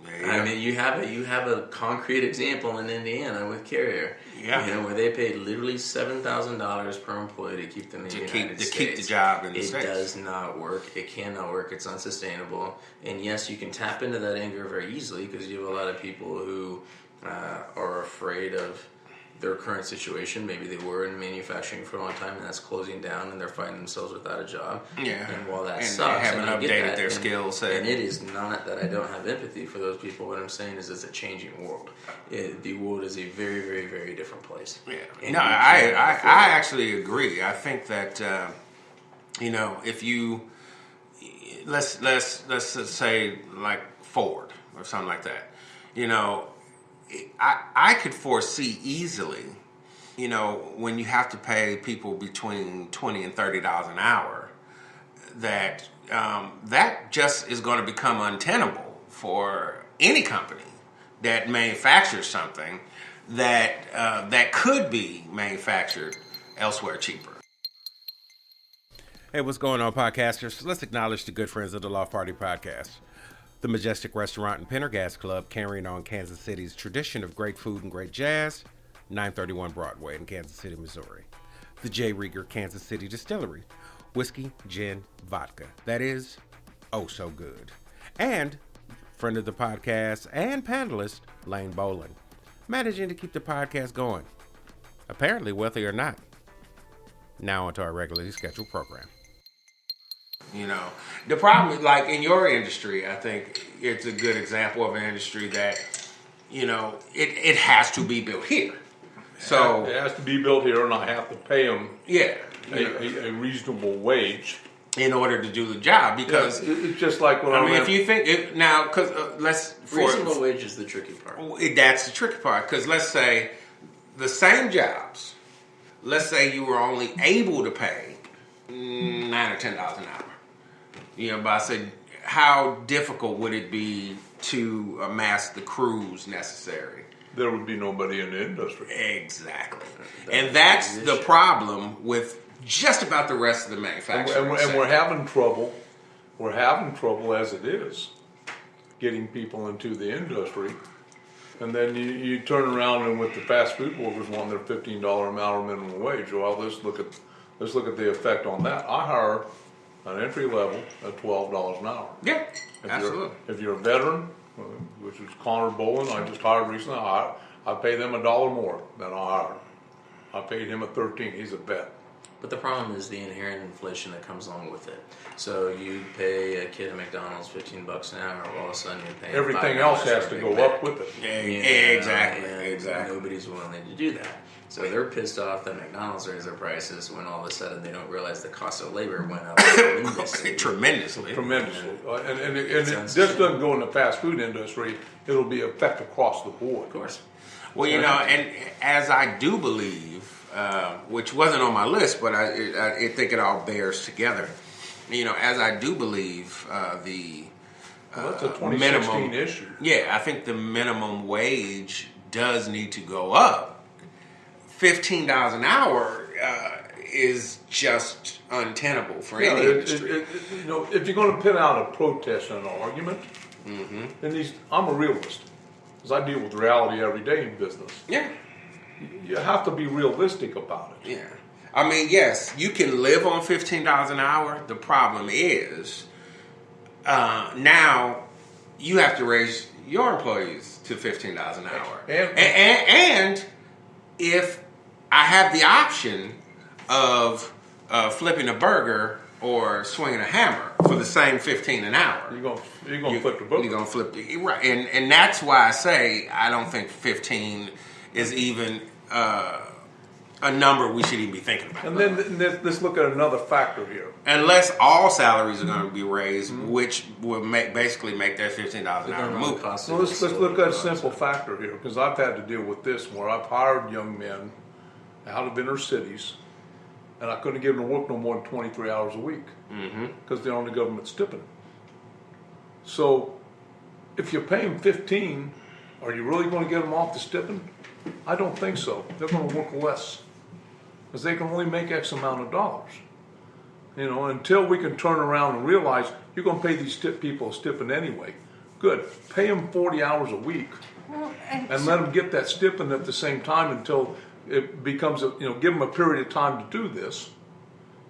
I mean, you have a concrete example in Indiana with Carrier, where they paid literally $7,000 per employee to keep them in the United States. To keep the job in the States. It does not work. It cannot work. It's unsustainable. And yes, you can tap into that anger very easily, because you have a lot of people who are afraid of their current situation. Maybe they were in manufacturing for a long time, and that's closing down, and they're finding themselves without a job. Yeah. And while that and sucks, they haven't updated their and, skills. And it is not that I don't have empathy for those people. What I'm saying is it's a changing world. The world is a very, very, very different place. Yeah. And No, I actually agree. I think that if you let's say like Ford or something like that, I could foresee easily, when you have to pay people between $20 and $30 an hour, that that just is going to become untenable for any company that manufactures something that could be manufactured elsewhere cheaper. Hey, what's going on, podcasters? Let's acknowledge the good friends of the Loft Party Podcast. The Majestic Restaurant and Pendergast Club, carrying on Kansas City's tradition of great food and great jazz, 931 Broadway in Kansas City, Missouri. The J. Rieger Kansas City Distillery, whiskey, gin, vodka. That is, oh so good. And friend of the podcast and panelist, Lane Boland, managing to keep the podcast going. Apparently wealthy or not. Now onto our regularly scheduled program. The problem, like in your industry, I think it's a good example of an industry that, it has to be built here. So it has to be built here, and I have to pay them a reasonable wage in order to do the job, because it's just like when if you think now, because reasonable wage is the tricky part. That's the tricky part, because let's say the same jobs, let's say you were only able to pay $9 or $10 an hour. But I said, how difficult would it be to amass the crews necessary? There would be nobody in the industry. Exactly. And that's the problem with just about the rest of the manufacturing. And we're having trouble. We're having trouble as it is getting people into the industry. And then you turn around and with the fast food workers wanting their $15 an hour minimum wage. Well, let's look at the effect on that. I hire an entry level at $12 an hour. Yeah, absolutely. If you're a veteran, which is Connor Bowen, I just hired recently, I pay them $1 more than I hired. I paid him $13. He's a vet. But the problem is the inherent inflation that comes along with it. So you pay a kid at McDonald's $15 an hour, all of a sudden you're paying everything else has to go up with it. Exactly. Nobody's willing to do that. So they're pissed off that McDonald's raised their prices when all of a sudden they don't realize the cost of labor went up tremendously. And it just doesn't go in the fast food industry. it'll be effect across the board. Of course. Well, you know, and as I do believe, which wasn't on my list, but I think it all bears together. You know, as I do believe That's a 2016 minimum issue. Yeah, I think the minimum wage does need to go up. $15 an hour is just untenable for any industry. You know, if you're going to put out a protest and an argument, then I'm a realist, because I deal with reality every day in business. Yeah. You have to be realistic about it. Yeah. I mean, yes, you can live on $15 an hour. The problem is now you have to raise your employees to $15 an hour. And if I have the option of flipping a burger or swinging a hammer for the same $15 an hour, you're gonna flip the burger. You're gonna flip the right, and that's why I say I don't think 15 is even a number we should even be thinking about. And then let's look at another factor here. Unless all salaries are going to be raised, which would basically make that $15 an hour move. So let's look at a simple factor here, because I've had to deal with this where I've hired young men out of inner cities, and I couldn't get them to work no more than 23 hours a week because they're on the government stipend. So if you're paying 15, are you really going to get them off the stipend? I don't think so. They're going to work less because they can only make X amount of dollars. You know, until we can turn around and realize you're going to pay these people a stipend anyway. Good. Pay them 40 hours a week and let them get that stipend at the same time until it becomes, give them a period of time to do this.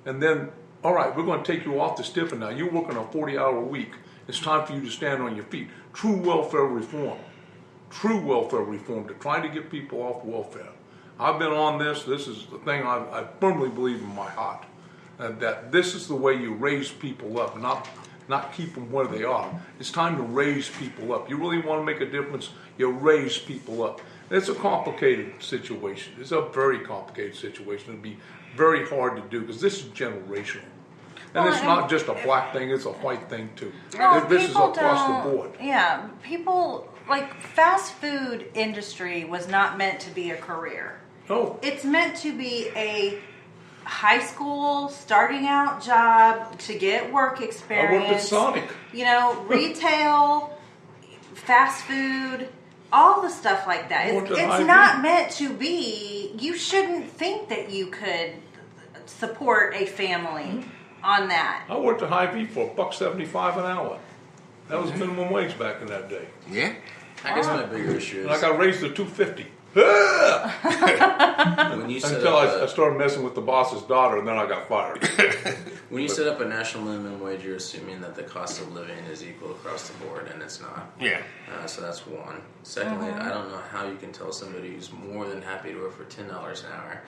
And then, all right, we're going to take you off the stipend now. You're working a 40-hour week. It's time for you to stand on your feet. True welfare reform. True welfare reform to try to get people off welfare. I've been on this. This is the thing I firmly believe in my heart. That this is the way you raise people up, not keep them where they are. It's time to raise people up. You really want to make a difference, you raise people up. It's a complicated situation. It's a very complicated situation. It'd be very hard to do because this is generational. And it's not just a black thing, it's a white thing too. This is across the board. Yeah, people, like, fast food industry was not meant to be a career. No. It's meant to be a high school starting out job to get work experience. I worked at Sonic. You know, retail, fast food, all the stuff like that. It's not meant to be. You shouldn't think that you could support a family on that. I worked at Hy-Vee for $1.75 an hour. That was minimum wage back in that day. Yeah. I guess my bigger issue is... And I got raised to $2.50. When you Until I started messing with the boss's daughter, and then I got fired. When you set up a national minimum wage, you're assuming that the cost of living is equal across the board, and it's not. Yeah. So that's one. Secondly, I don't know how you can tell somebody who's more than happy to work for $10 an hour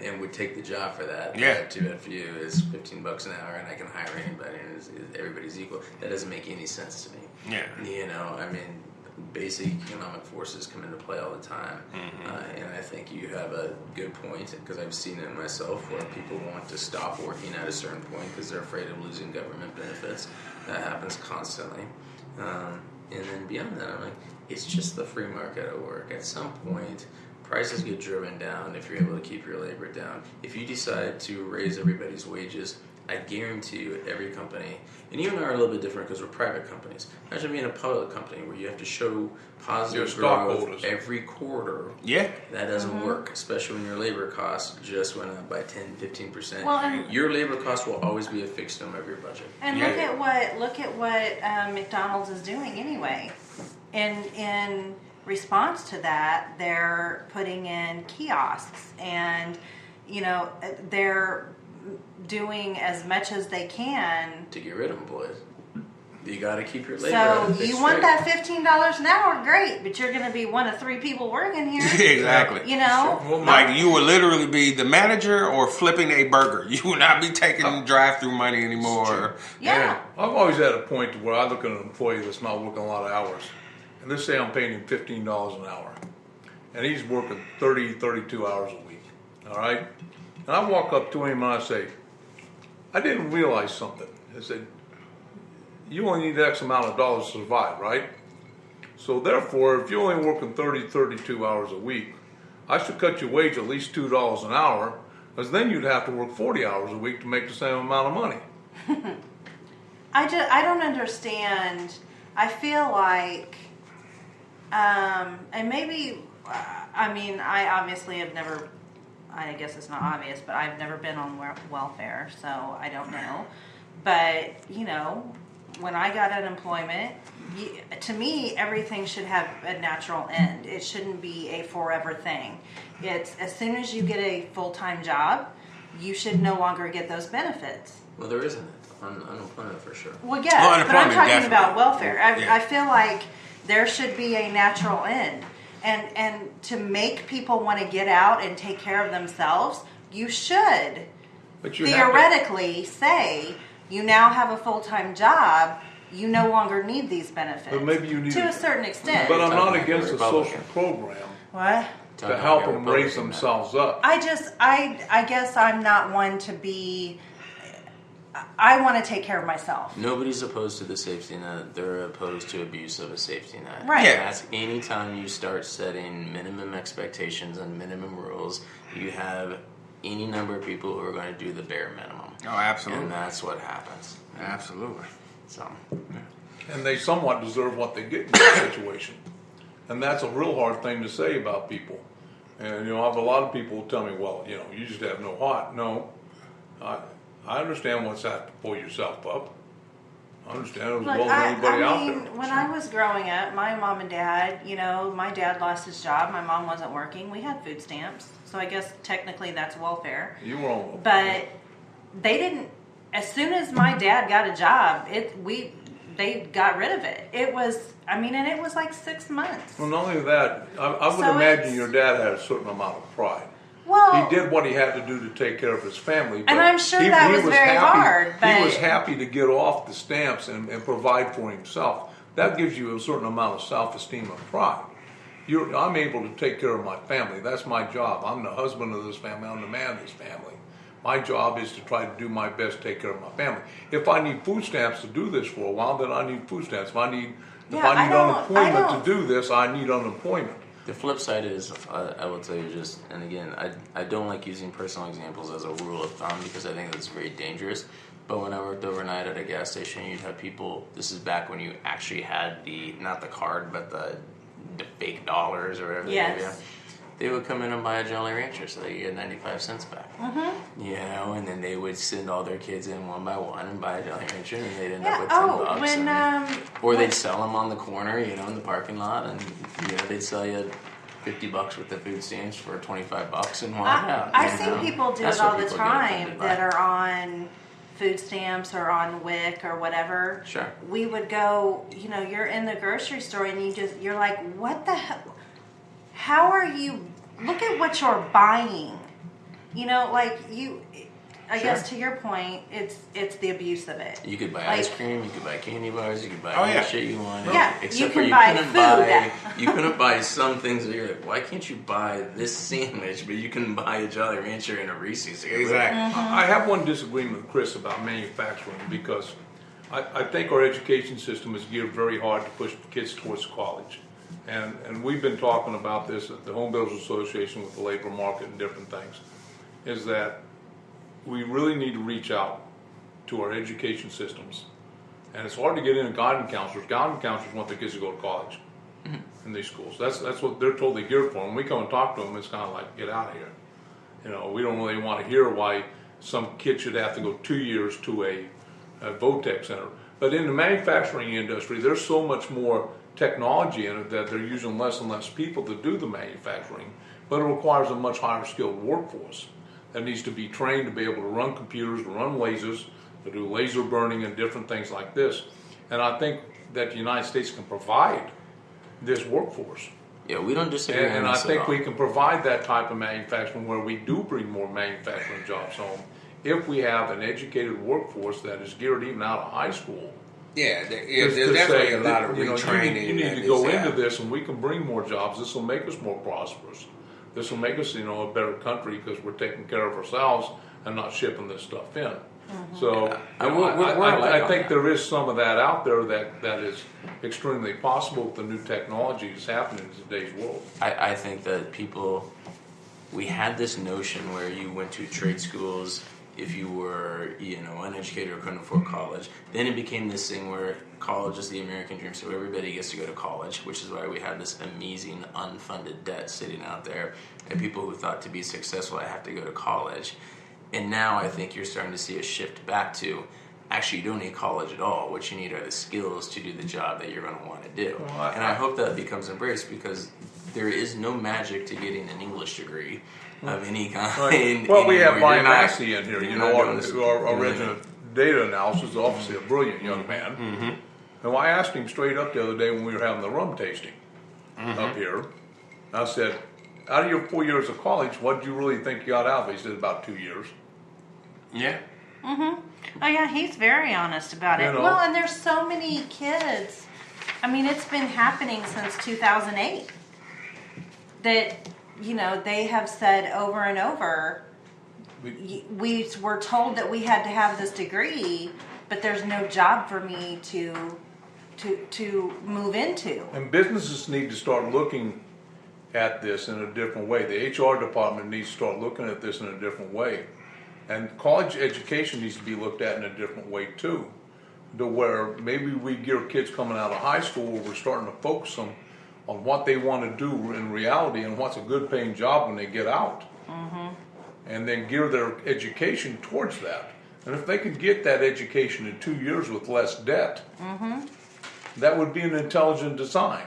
and would take the job for that. Yeah. Too bad for you is $15 an hour, and I can hire anybody, and everybody's equal. That doesn't make any sense to me. Yeah. You know, I mean, basic economic forces come into play all the time, and I think you have a good point, because I've seen it myself where people want to stop working at a certain point because they're afraid of losing government benefits. That happens constantly. And then beyond that, I'm like, it's just the free market at work. At some point, prices get driven down if you're able to keep your labor down. If you decide to raise everybody's wages, I guarantee you every company, and you and I are a little bit different because we're private companies. Imagine being a public company where you have to show positive growth every quarter. Yeah. That doesn't work, especially when your labor costs just went up by 10, 15%. Well, your labor cost will always be a fixed number of your budget. And look at what McDonald's is doing anyway. In response to that, they're putting in kiosks, and they're doing as much as they can to get rid of employees. You got to keep your labor. So you want that $15 an hour? Great, but you're going to be one of three people working here. Exactly. You know, well, like you will literally be the manager or flipping a burger. You will not be taking drive-through money anymore. Yeah. I've always had a point where I look at an employee that's not working a lot of hours, and let's say I'm paying him $15 an hour, and he's working 30, 32 hours a week. All right, and I walk up to him and I say, I didn't realize something. I said, you only need X amount of dollars to survive, right? So therefore, if you're only working 30, 32 hours a week, I should cut your wage at least $2 an hour, because then you'd have to work 40 hours a week to make the same amount of money. I don't understand. I feel like, and maybe, I obviously have never, I guess it's not obvious, but I've never been on welfare, so I don't know. But, when I got unemployment, to me, everything should have a natural end. It shouldn't be a forever thing. It's as soon as you get a full-time job, you should no longer get those benefits. Well, there isn't unemployment for sure. Well, yes, but I'm talking about welfare. Yeah. I feel like there should be a natural end. And to make people want to get out and take care of themselves, you should theoretically say, you now have a full-time job, you no longer need these benefits. But maybe you need to a certain extent. But I'm not against a social program What? to help them raise themselves up. I guess I'm not one to be. I want to take care of myself. Nobody's opposed to the safety net. They're opposed to abuse of a safety net. Right. Yeah. And that's anytime you start setting minimum expectations and minimum rules, you have any number of people who are going to do the bare minimum. Oh, absolutely. And that's what happens. Absolutely. So, And they somewhat deserve what they get in that situation. And that's a real hard thing to say about people. And, I have a lot of people who tell me, well, you just have no heart. No, I understand what's have to pull yourself up. I understand it as well as anybody out there. When I was growing up, my mom and dad, my dad lost his job. My mom wasn't working. We had food stamps. So I guess technically that's welfare. You were on welfare. But they didn't, as soon as my dad got a job, they got rid of it. It was, and it was like 6 months. Well, not only that, I would So imagine your dad had a certain amount of pride. Well, He did what he had to do to take care of his family. And I'm sure that was very hard, He but- was happy to get off the stamps and provide for himself. That gives you a certain amount of self-esteem and pride. I'm able to take care of my family. That's my job. I'm the husband of this family. I'm the man of this family. My job is to try to do my best to take care of my family. If I need food stamps to do this for a while, then I need food stamps. If I need unemployment to do this, I need unemployment. the flip side is, I will tell you and again, I don't like using personal examples as a rule of thumb because I think that's very dangerous. But when I worked overnight at a gas station, you'd have people, this is back when you actually had not the card, but the fake dollars or whatever they gave you. They would come in and buy a Jolly Rancher so they get 95 cents back. Mm-hmm. And then they would send all their kids in one by one and buy a Jolly Rancher, and they'd end up with $10. Or they'd sell them on the corner, in the parking lot, and they'd sell you $50 worth of food stamps for $25 and walk out. I've seen people do it all the time that are on food stamps or on WIC or whatever. Sure. We would go, you're in the grocery store and you're like, what the hell? How are you? Look at what you're buying. I guess to your point, it's the abuse of it. You could buy ice cream, you could buy candy bars, you could buy any shit you wanted. Yeah, except you for buy couldn't food. You couldn't buy some things that you're like, why can't you buy this sandwich, but you can buy a Jolly Rancher and a Reese's? Exactly. I have one disagreement with Chris about manufacturing because I think our education system is geared very hard to push kids towards college. And we've been talking about this at the Home Builders Association with the labor market and different things, is that we really need to reach out to our education systems. And it's hard to get into guidance counselors. Guidance counselors want their kids to go to college in these schools. That's what they're told they're geared for. When we come and talk to them, it's kind of like, get out of here. We don't really want to hear why some kid should have to go 2 years to a VOTEC center. But in the manufacturing industry, there's so much more technology in it that they're using less and less people to do the manufacturing, but it requires a much higher skilled workforce that needs to be trained to be able to run computers, to run lasers, to do laser burning and different things like this. And I think that the United States can provide this workforce. Yeah, we don't disagree on And I this think at all. we can provide that type of manufacturing where we do bring more manufacturing jobs home if we have an educated workforce that is geared even out of high school. Yeah, there's definitely a lot of retraining. You need to go into this, and we can bring more jobs. This will make us more prosperous. This will make us, a better country because we're taking care of ourselves and not shipping this stuff in. So I think there is some of that out there that is extremely possible with the new technology that's happening in today's world. I think that we had this notion where you went to trade schools if you were, uneducated or couldn't afford college. Then it became this thing where college is the American dream, so everybody gets to go to college, which is why we have this amazing unfunded debt sitting out there, and people who thought to be successful, I have to go to college. And now I think you're starting to see a shift back to, actually, you don't need college at all. What you need are the skills to do the job that you're going to want to do. And I hope that becomes embraced, because there is no magic to getting an English degree of any kind. Right. Well, we have Brian Massey in here, our resident data analysis, obviously a brilliant young man. Mm-hmm. And I asked him straight up the other day when we were having the rum tasting up here. I said, out of your 4 years of college, what did you really think you got out of it? He said, about 2 years. Yeah. Mm-hmm. Oh, yeah, he's very honest about it. Well, and there's so many kids. I mean, it's been happening since 2008 that, they have said over and over, we were told that we had to have this degree, but there's no job for me to move into. And businesses need to start looking at this in a different way. The HR department needs to start looking at this in a different way. And college education needs to be looked at in a different way too, to where maybe we gear kids coming out of high school where we're starting to focus them on what they want to do in reality and what's a good paying job when they get out. Mm-hmm. And then gear their education towards that. And if they could get that education in 2 years with less debt, that would be an intelligent design.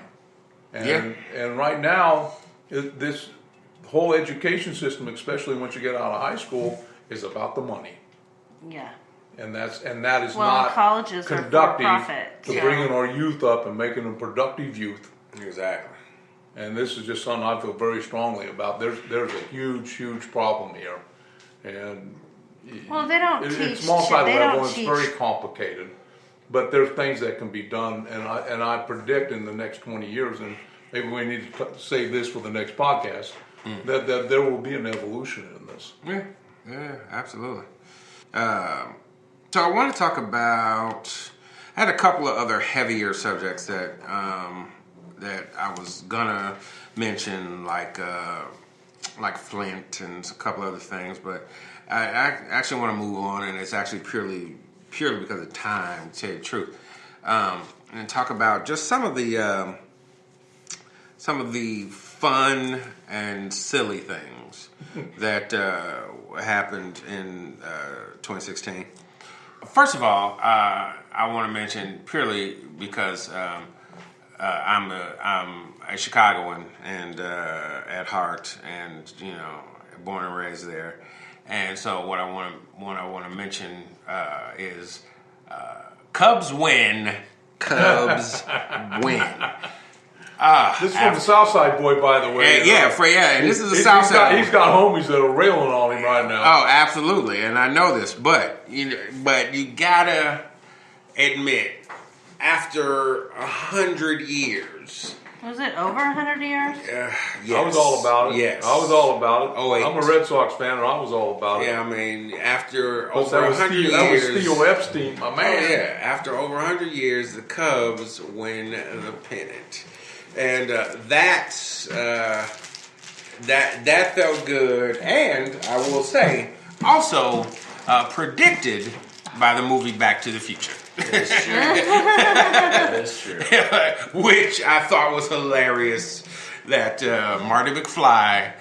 And right now, this whole education system, especially once you get out of high school, is about the money. Yeah. And that is not colleges conductive are for profit, to bringing our youth up and making them productive youth. Exactly. And this is just something I feel very strongly about. There's a huge problem here, and they don't teach. It's multi-level. It's very complicated, but there's things that can be done, and I predict in the next 20 years, and maybe we need to save this for the next podcast, that there will be an evolution in this. Yeah, absolutely. So I want to talk about. I had a couple of other heavier subjects that I was gonna mention, like Flint and a couple other things, but I actually want to move on, and it's actually purely because of time, to tell you the truth, and talk about just some of the fun and silly things that happened in 2016. First of all, I want to mention purely because I'm a Chicagoan and at heart, and born and raised there, and so what I want to mention is Cubs win. Cubs win. This is from the Southside boy, by the way. And this is the Southside. He's got homies that are railing on him right now. Oh, absolutely, and I know this, but you gotta admit, after 100 years. Was it over 100 years? Yes. I was all about it. Yes. I was all about it. Oh, I'm a Red Sox fan, and I was all about it. Yeah, I mean, after over 100 years. That was Theo Epstein, my man. Oh, yeah. After over 100 years, the Cubs win the pennant. And that felt good. And I will say, also predicted by the movie Back to the Future. That is true. Which I thought was hilarious. That Marty McFly.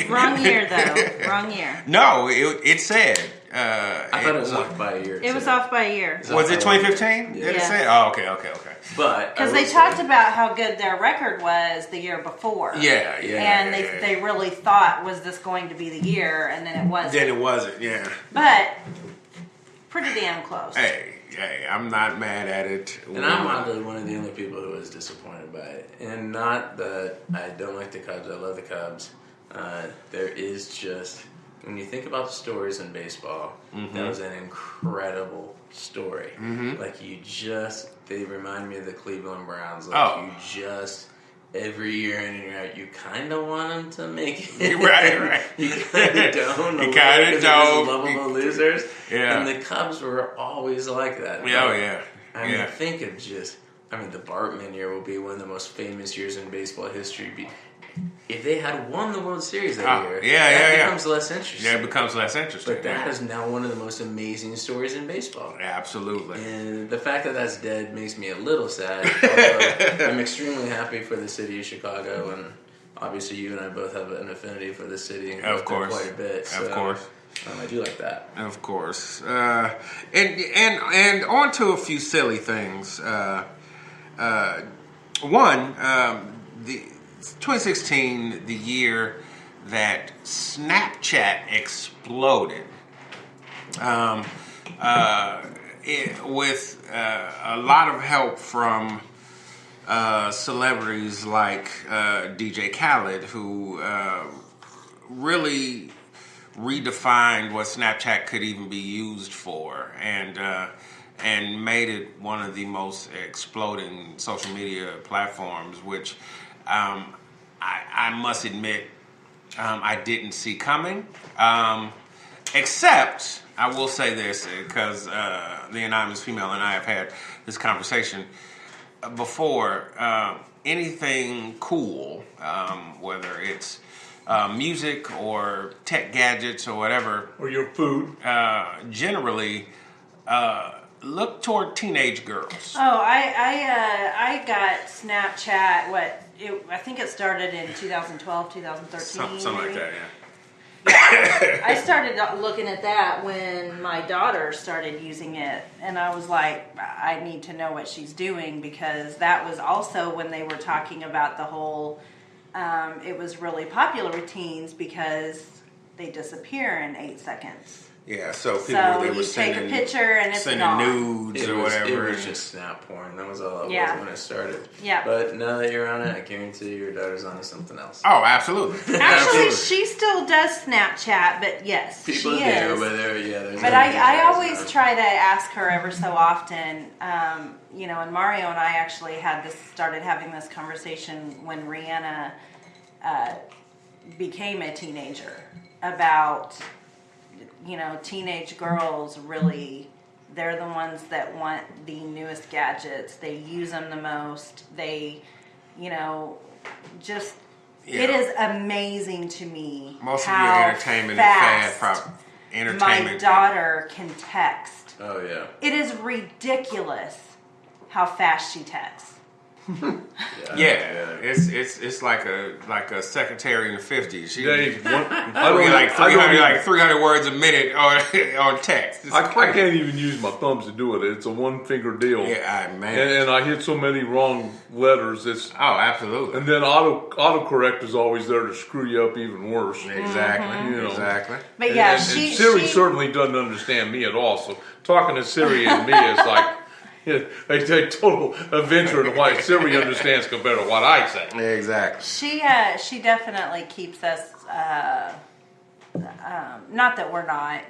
Wrong year, though. Wrong year. No, it said. I thought it was off by a year. It was off by a year. Was it 2015? Yeah. Did it say? Oh, okay. But because they talked about how good their record was the year before. Yeah. And they really thought, was this going to be the year? And then it wasn't. Then it wasn't. Yeah. But pretty damn close. Hey, I'm not mad at it. And I'm probably one of the only people who was disappointed by it. And not that I don't like the Cubs. I love the Cubs. There is just, when you think about stories in baseball, that was an incredible story. Like they remind me of the Cleveland Browns. You every year in and year out, you kind of want them to make it. Right. You kind of don't. You kind of don't. Lovable losers. Yeah. And the Cubs were always like that. Yeah, oh, yeah. I mean, think of the Bartman year will be one of the most famous years in baseball history. If they had won the World Series that year, that becomes less interesting. Yeah, it becomes less interesting. But that is now one of the most amazing stories in baseball. Absolutely. And the fact that that's dead makes me a little sad. Although I'm extremely happy for the city of Chicago, and obviously you and I both have an affinity for the city. Of course. Quite a bit. So, of course. I do like that. Of course. And on to a few silly things. The 2016, the year that Snapchat exploded, with a lot of help from celebrities like DJ Khaled, who really redefined what Snapchat could even be used for, and made it one of the most exploding social media platforms, which I must admit I didn't see coming. Except, I will say this, because the anonymous female and I have had this conversation before. Anything cool, whether it's music or tech gadgets or whatever, Or your food. generally look toward teenage girls. Oh, I got Snapchat. I think it started in 2012, 2013. Something like that, I started looking at that when my daughter started using it, and I was like, I need to know what she's doing, because that was also when they were talking about the whole, it was really popular with teens because they disappear in 8 seconds. Yeah, so people they were take a picture and it's sending gone. nudes or whatever. It was just snap porn. That was all it was when it started. Yeah. But now that you're on it, I guarantee your daughter's onto something else. Oh, absolutely. Actually, she still does Snapchat, but yes, People she do, is. but I always try to ask her ever so often. And Mario and I actually started having this conversation when Rihanna became a teenager about, teenage girls really, they're the ones that want the newest gadgets. They use them the most. They, just, it is amazing to me most how of your entertainment fast entertainment. my daughter can text. Oh, yeah. It is ridiculous how fast she texts. It's like a secretary in the 50s. She Dave, I mean, like 300 words a minute on text. I can't even use my thumbs to do it. It's a one finger deal. Yeah, man. And I hit so many wrong letters. Absolutely. And then autocorrect is always there to screw you up even worse. Exactly. Exactly. But And Siri certainly doesn't understand me at all. So talking to Siri and me is like. Yeah, they take total adventure in what Siri understands compared to what I say. Exactly. She definitely keeps us. Not that we're not,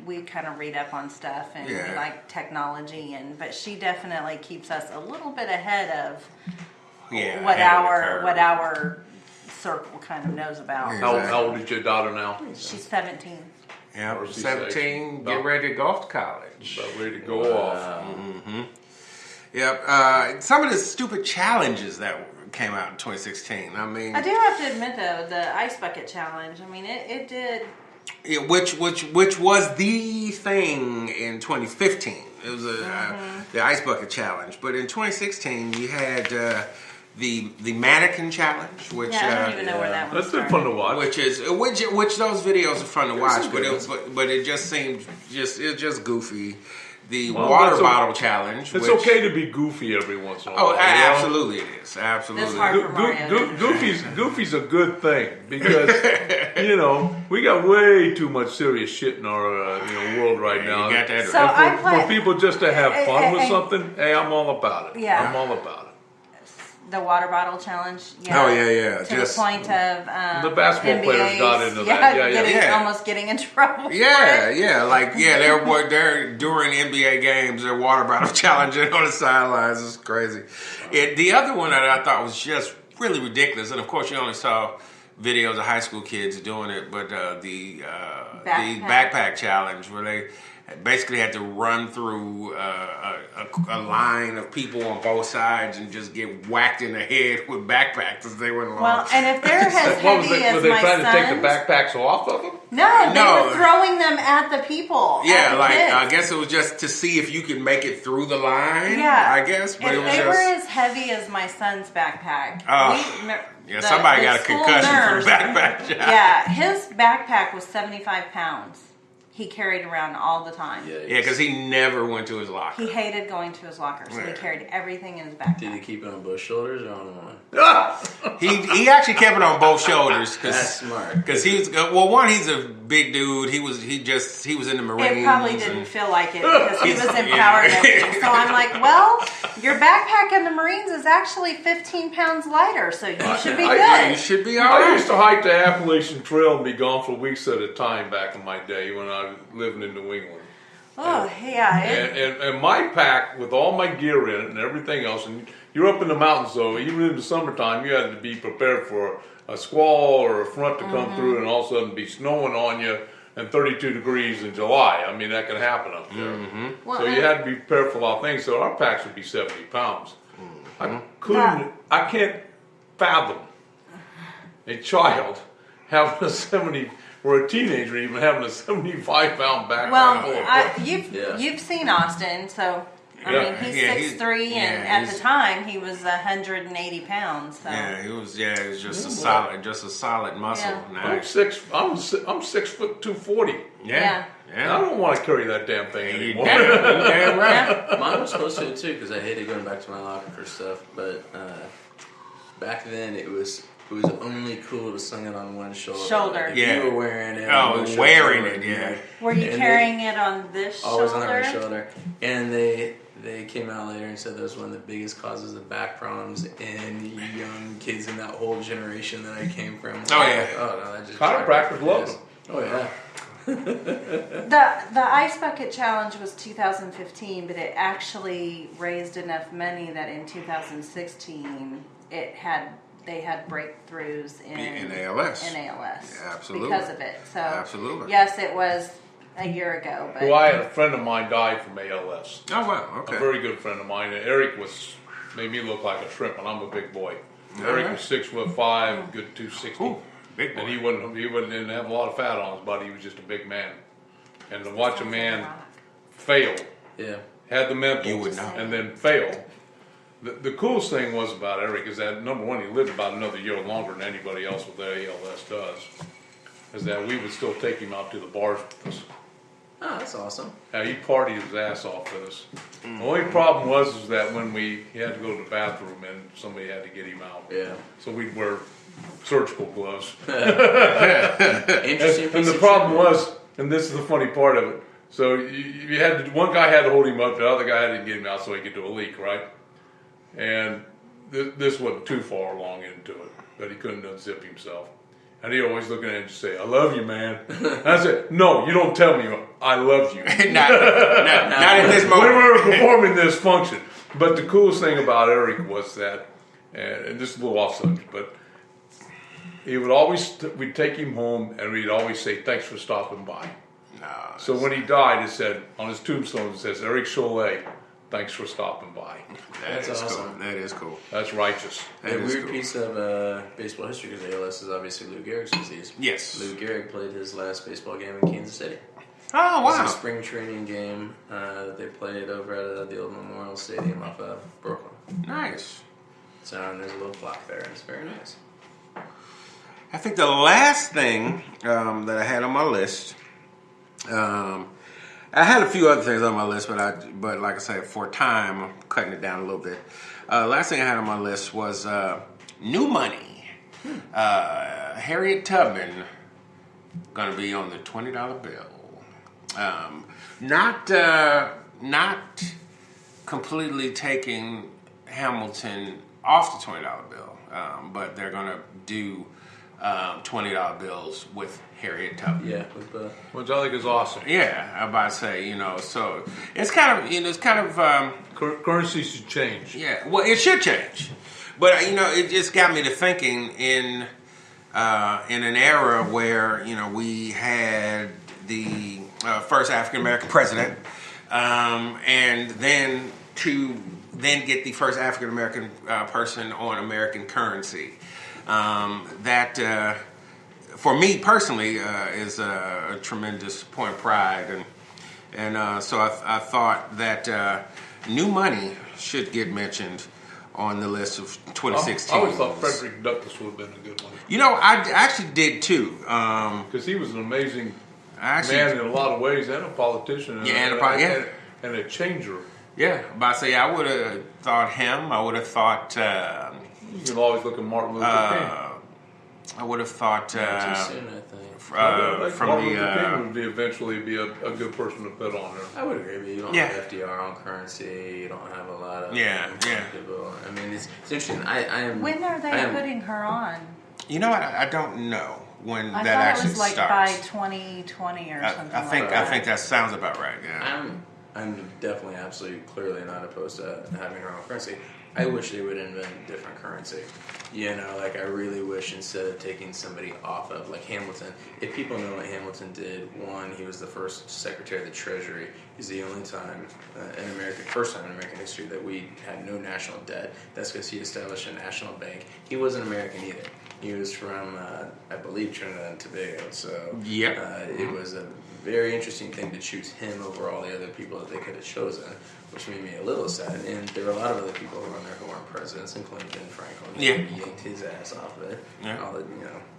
we kind of read up on stuff and we like technology, but she definitely keeps us a little bit ahead of what our circle kind of knows about. Exactly. How old is your daughter now? She's 17. Yeah, 17, get ready to go off to college. About ready to go off. Mm-hmm. Yep. Some of the stupid challenges that came out in 2016. I mean, I do have to admit though, the ice bucket challenge. I mean, it did. Yeah, which was the thing in 2015. It was the ice bucket challenge. But in 2016, you had the Mannequin challenge, which I don't even know where that was. That's been fun to watch. Which those videos are fun to watch, but it just seemed it's just goofy. The water bottle challenge. It's okay to be goofy every once in a while. Oh, absolutely it is. Absolutely. Goofy's a good thing because we got way too much serious shit in our world right now. You got that so right. For people just to have fun with something, hey, I'm all about it. Yeah. I'm all about it. The water bottle challenge. Yeah. Oh yeah. To the point of the basketball NBA's, players got into that. Almost getting in trouble. They're during NBA games, they're water bottle challenging on the sidelines. It's crazy. The other one that I thought was just really ridiculous. And of course, you only saw videos of high school kids doing it, but the backpack challenge where they basically had to run through a line of people on both sides and just get whacked in the head with backpacks as they went along. Well, and if they're as heavy as were they my trying to take son's- the backpacks off of them? No, they No. were throwing them at the people. yeah, at the like kids. I guess it was just to see if you could make it through the line. Yeah, I guess, but if it was they just. were as heavy as my son's backpack. Yeah, somebody got a school concussion nurse- from backpack challenge. Yeah, his backpack was 75 pounds. He carried around all the time. Yeah, because he never went to his locker. He hated going to his locker, so he carried everything in his backpack. Did he keep it on both shoulders or on one? He actually kept it on both shoulders. That's smart. Because he's he's a big dude. He was in the Marines. It probably didn't feel like it because he was empowered. So I'm like, well, your backpack in the Marines is actually 15 pounds lighter, so you should be You good. should be all I right. used to hike the Appalachian Trail and be gone for weeks at a time back in my day when I was living in New England. Oh, yeah. And my pack with all my gear in it and everything else, and you're up in the mountains, so even in the summertime, you had to be prepared for a squall or a front to come through and all of a sudden be snowing on you and 32 degrees in July. I mean, that can happen up there. Well, So you had to be prepared for a lot of things. So our packs would be 70 pounds. I can't fathom a child having a 70 or a teenager even having a 75-pound backpack. Well, you've seen Austin, so I mean he's 6'3", and at the time he was 180 pounds. So. Yeah, he was just a solid muscle. Yeah. Now. I'm 6 foot 240. Yeah. I don't want to carry that damn thing You anymore. damn right. Mine was close to it too because I hated going back to my locker for stuff. But back then it was only cool to sling it on one shoulder. Like, Yeah. you were wearing it. Wearing it, yeah. Were you carrying it on this always shoulder? on the right shoulder. And they came out later and said that was one of the biggest causes of back problems in young kids in that whole generation that I came from. Oh, yeah. Oh no, that just Chiropractors love them. Oh yeah. The Ice Bucket Challenge was 2015, but it actually raised enough money that in 2016 they had breakthroughs in ALS. In ALS, Yeah, absolutely. because of it. So Absolutely. yes, it was a year ago. But Well, I had a friend of mine die from ALS. Oh wow, okay. A very good friend of mine. Eric made me look like a shrimp, and I'm a big boy. Eric right. was 6'5", good 260. Ooh, big boy. And he didn't have a lot of fat on his body. He was just a big man. And to watch a man fail, Yeah. had the mental, You would not. and then fail. The coolest thing was about Eric is that, number one, he lived about another year longer than anybody else with ALS does. Is that we would still take him out to the bars with us. Oh, that's awesome. Now, he partied his ass off with us. The only problem was that when he had to go to the bathroom and somebody had to get him out. Yeah. So we'd wear surgical gloves. Interesting. And piece the of problem trivia. was, and this is the funny part of it, so you had to, one guy had to hold him up, the other guy had to get him out so he could do a leak, right? And this wasn't too far along into it, but he couldn't unzip himself. And he always looking at him and say, "I love you, man." And I said, "No, you don't tell me I love you." not at this We moment. were performing this function. But the coolest thing about Eric was that, and this is a little off subject, but he would always, we'd take him home and we'd always say, "Thanks for stopping by." So when he died, it said, on his tombstone, it says, "Eric Cholet, thanks for stopping by." That's awesome. Cool. That is cool. That's righteous. That A is weird cool. piece of baseball history because ALS is obviously Lou Gehrig's disease. Yes. Lou Gehrig played his last baseball game in Kansas City. Oh It was wow. a spring training game that they played over at the old Memorial Stadium off of Brooklyn. Nice. So there's a little plaque there, and it's very nice. I think the last thing that I had on my list, I had a few other things on my list, but like I said, for time, I'm cutting it down a little bit. Last thing I had on my list was new money. Harriet Tubman going to be on the $20 bill. Not completely taking Hamilton off the $20 bill, but they're going to do $20 bills with Harriet Tubman. Yeah, with the Which I think is awesome. Yeah, I'm about to say, so it's kind of, Currency should change. yeah, well, it should change. But it just got me to thinking in an era where we had the first African American president, and then get the first African American person on American currency. That for me personally is a tremendous point of pride, and so I thought that new money should get mentioned on the list of 2016. I always thought Frederick Douglass would have been a good one. I actually did too. Because he was an amazing man in a lot of ways, and a politician, and a changer. Yeah, but I say I would have thought him. I would have thought. You can always look at Martin Luther King. I would have thought. Too soon, I think. From Martin Luther King would eventually be a good person to put on there. I would agree, but you don't have FDR on currency. You don't have a lot of people. I mean, it's interesting. When are they putting her on? I don't know when I that thought actually it was like starts. by 2020 or something. I think that sounds about right. Yeah. I'm definitely, absolutely, clearly not opposed to having her own currency. I wish they would invent different currency. I really wish instead of taking somebody off of, like Hamilton, if people know what Hamilton did, one, he was the first Secretary of the Treasury. He's the only time first time in American history that we had no national debt. That's because he established a national bank. He wasn't American either. He was from, I believe, Trinidad and Tobago. So it was a very interesting thing to choose him over all the other people that they could have chosen, which made me a little sad. And there were a lot of other people who were on there who weren't presidents, including Ben Franklin. He yanked his ass off of it. Yeah. All the,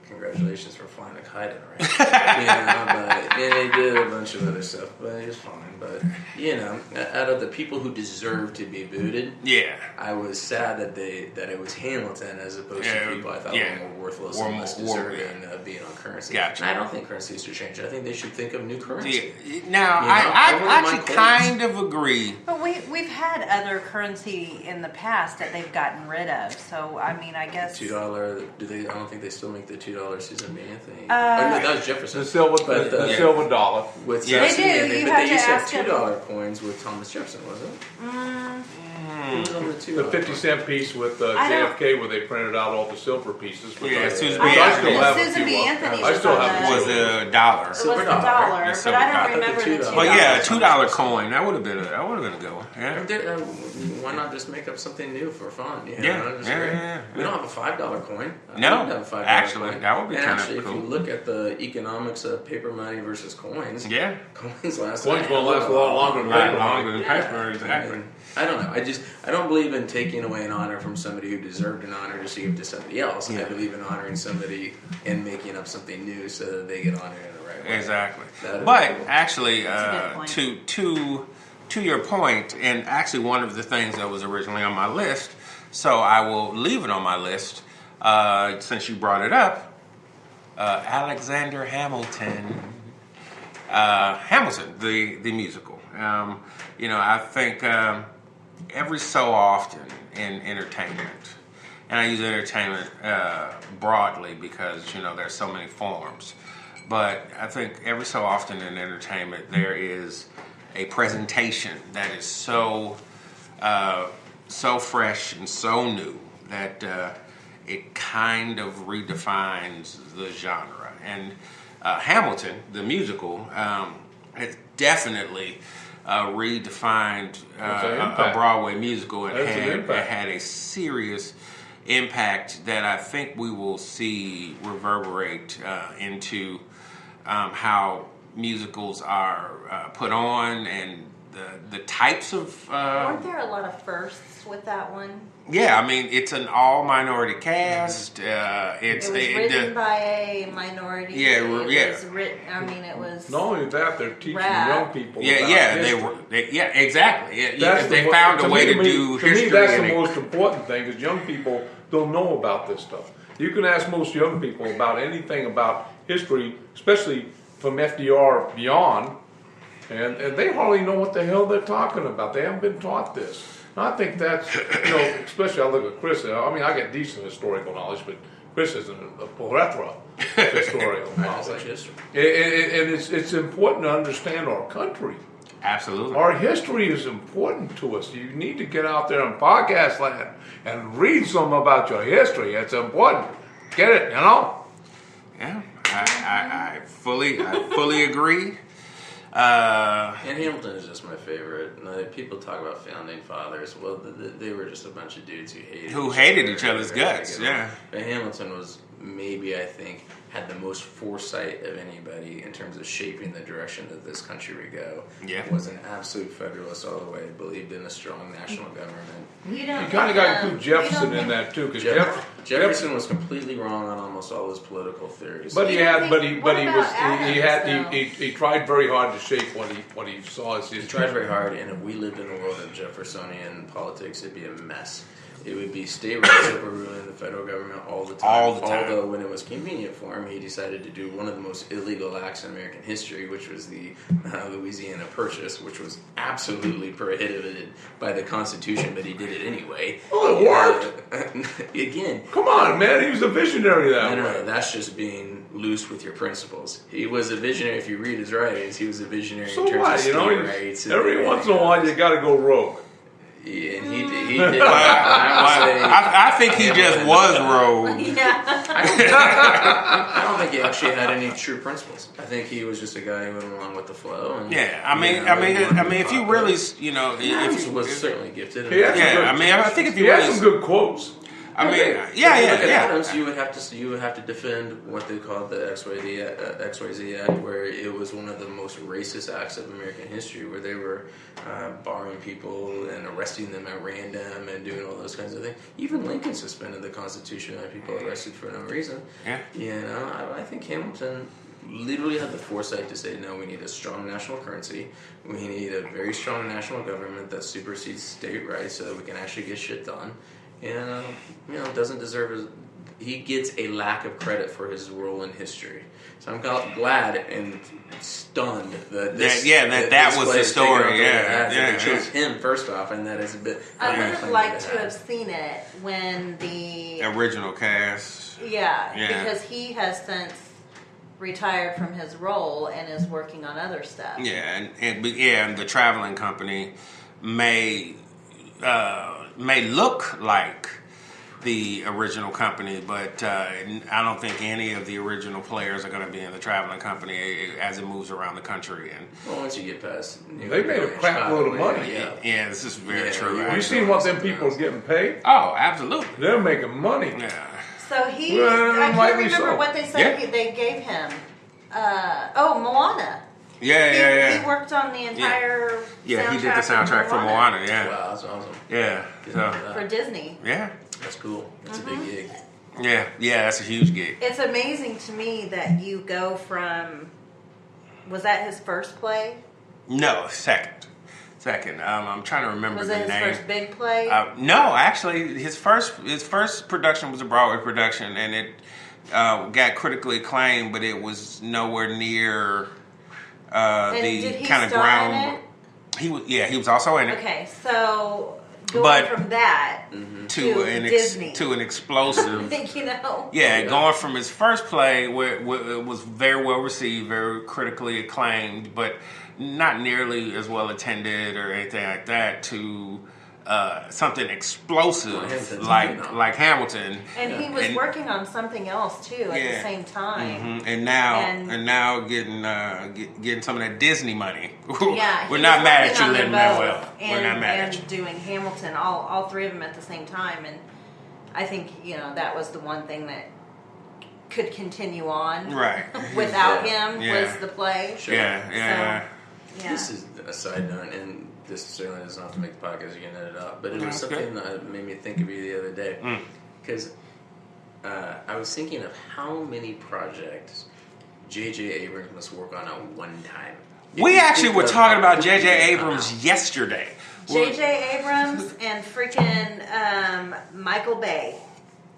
congratulations for flying a kite in a race. And they did a bunch of other stuff, but it was fine. But, out of the people who deserve to be booted, I was sad that it was Hamilton as opposed to people I thought were more worthless and less deserving of being on currency. Gotcha. And I don't think currencies should change. I think they should think of new currency. Now, I actually kind of agree. But we've had other currency in the past that they've gotten rid of. So, I mean, I guess... $2, I don't think they still make the $2 Susan B. Anthony. No, that was Jefferson. The silver dollar. With they do. Anthony, You but have they to used to ask have $2 coins with Thomas Jefferson, was it? The 50-cent piece with JFK, where they printed out all the silver pieces. Susan B. Anthony I still have was $1. It was the dollar, but I don't remember the $2. But yeah, a $2 coin. That would have been a good one. Yeah. Why not just make up something new for fun? We don't have a $5 coin. No, we don't have a $5 actually, coin. that would be kind of cool. If you look at the economics of paper money versus coins, coins last. Coins will last a lot longer than paper. Exactly. I don't know. I don't believe in taking away an honor from somebody who deserved an honor to give to somebody else. I believe in honoring somebody and making up something new so that they get honored in the right way. Exactly. But actually, to your point, and actually one of the things that was originally on my list, so I will leave it on my list since you brought it up. Alexander Hamilton. Hamilton, the musical. I think every so often in entertainment, and I use entertainment broadly because there's so many forms, but I think every so often in entertainment there is a presentation that is so fresh and so new that it kind of redefines the genre. And Hamilton, the musical, has definitely redefined a Broadway musical and had a serious impact that I think we will see reverberate into how musicals are put on and the types of... Weren't there a lot of firsts with that one? Yeah, I mean, it's an all-minority cast. It was written by a minority. It was written, it was... Not only that, they're teaching young people history. Exactly. They found a way to do history. To me, that's the most important thing, because young people don't know about this stuff. You can ask most young people about anything about history, especially from FDR beyond, and they hardly know what the hell they're talking about. They haven't been taught this. And I think that's, especially I look at Chris. I mean, I get decent historical knowledge, but Chris isn't a plethora of historical knowledge. And it's important to understand our country. Absolutely. Our history is important to us. You need to get out there in podcast land and read some about your history. It's important. Get it, you know? Yeah, I fully agree. And Hamilton is just my favorite. People talk about founding fathers. Well, they were just a bunch of dudes who hated each other's guts. Yeah. But Hamilton was maybe, I think, had the most foresight of anybody in terms of shaping the direction that this country would go. Yeah. Was an absolute federalist all the way. Believed in a strong national government. You kind of got to include Jefferson in that too, because Jefferson was completely wrong on almost all his political theories. But he tried very hard to shape what he saw as his. He tried very hard, and if we lived in a world of Jeffersonian politics, it'd be a mess. It would be state rights overruling the federal government all the time. Although when it was convenient for him, he decided to do one of the most illegal acts in American history, which was the Louisiana Purchase, which was absolutely prohibited by the Constitution, but he did it anyway. Well, it worked. Again. Come on, man. He was a visionary that way. No, that's just being loose with your principles. He was a visionary. If you read his writings, he was a visionary in terms of state rights. Every once in a while, you got to go rogue. Yeah, and he did. I think he just was rogue. Yeah. I don't think he actually had any true principles. I think he was just a guy who went along with the flow. And, I mean, if you really, he was certainly gifted. I think if you he really had some good quotes. Adams, you would have to defend what they called the XYZ Act, where it was one of the most racist acts of American history, where they were barring people and arresting them at random and doing all those kinds of things. Even Lincoln suspended the Constitution and had people arrested for no reason. Yeah. I think Hamilton literally had the foresight to say, no, we need a strong national currency. We need a very strong national government that supersedes state rights so that we can actually get shit done. And, doesn't deserve he gets a lack of credit for his role in history. So I'm glad and stunned that that was the story. They chose him first off, and that is a bit. I would have liked to have seen it when the original cast. Yeah, because he has since retired from his role and is working on other stuff. Yeah, and the traveling company may look like the original company, but I don't think any of the original players are going to be in the traveling company as it moves around the country. And once you get past, they made a crap load of money. Yeah, this is very true. You seen what them people are getting paid? Oh, absolutely. They're making money. Yeah. So I can't remember what they said they gave him. Moana. Yeah. He worked on the entire soundtrack. Yeah, he did the soundtrack for Moana, yeah. Wow, that's awesome. Yeah. For Disney. Yeah. That's cool. That's a big gig. Yeah, that's a huge gig. It's amazing to me that you go from... Was that his first play? No, second. I'm trying to remember the name. Was it his first big play? No, actually, his first production was a Broadway production, and it got critically acclaimed, but it was nowhere near the kind of ground. He was also in it. Okay, so going from that to Disney. To an explosive. Yeah, going from his first play, where it was very well received, very critically acclaimed, but not nearly as well attended or anything like that, to something explosive like Hamilton. And he was working on something else too at the same time. And now getting some of that Disney money. Yeah, we're not mad at you letting that well. We're not mad at you. And doing Hamilton, all three of them at the same time, and I think that was the one thing that could continue on. Right. Without him was the play. Sure. Yeah. This is a side note, and this certainly doesn't have to make the podcast, you can edit it out, but it was something that made me think of you the other day. Because I was thinking of how many projects J.J. Abrams must work on at one time. We actually were talking about J.J. Abrams yesterday. J.J. Abrams and freaking Michael Bay.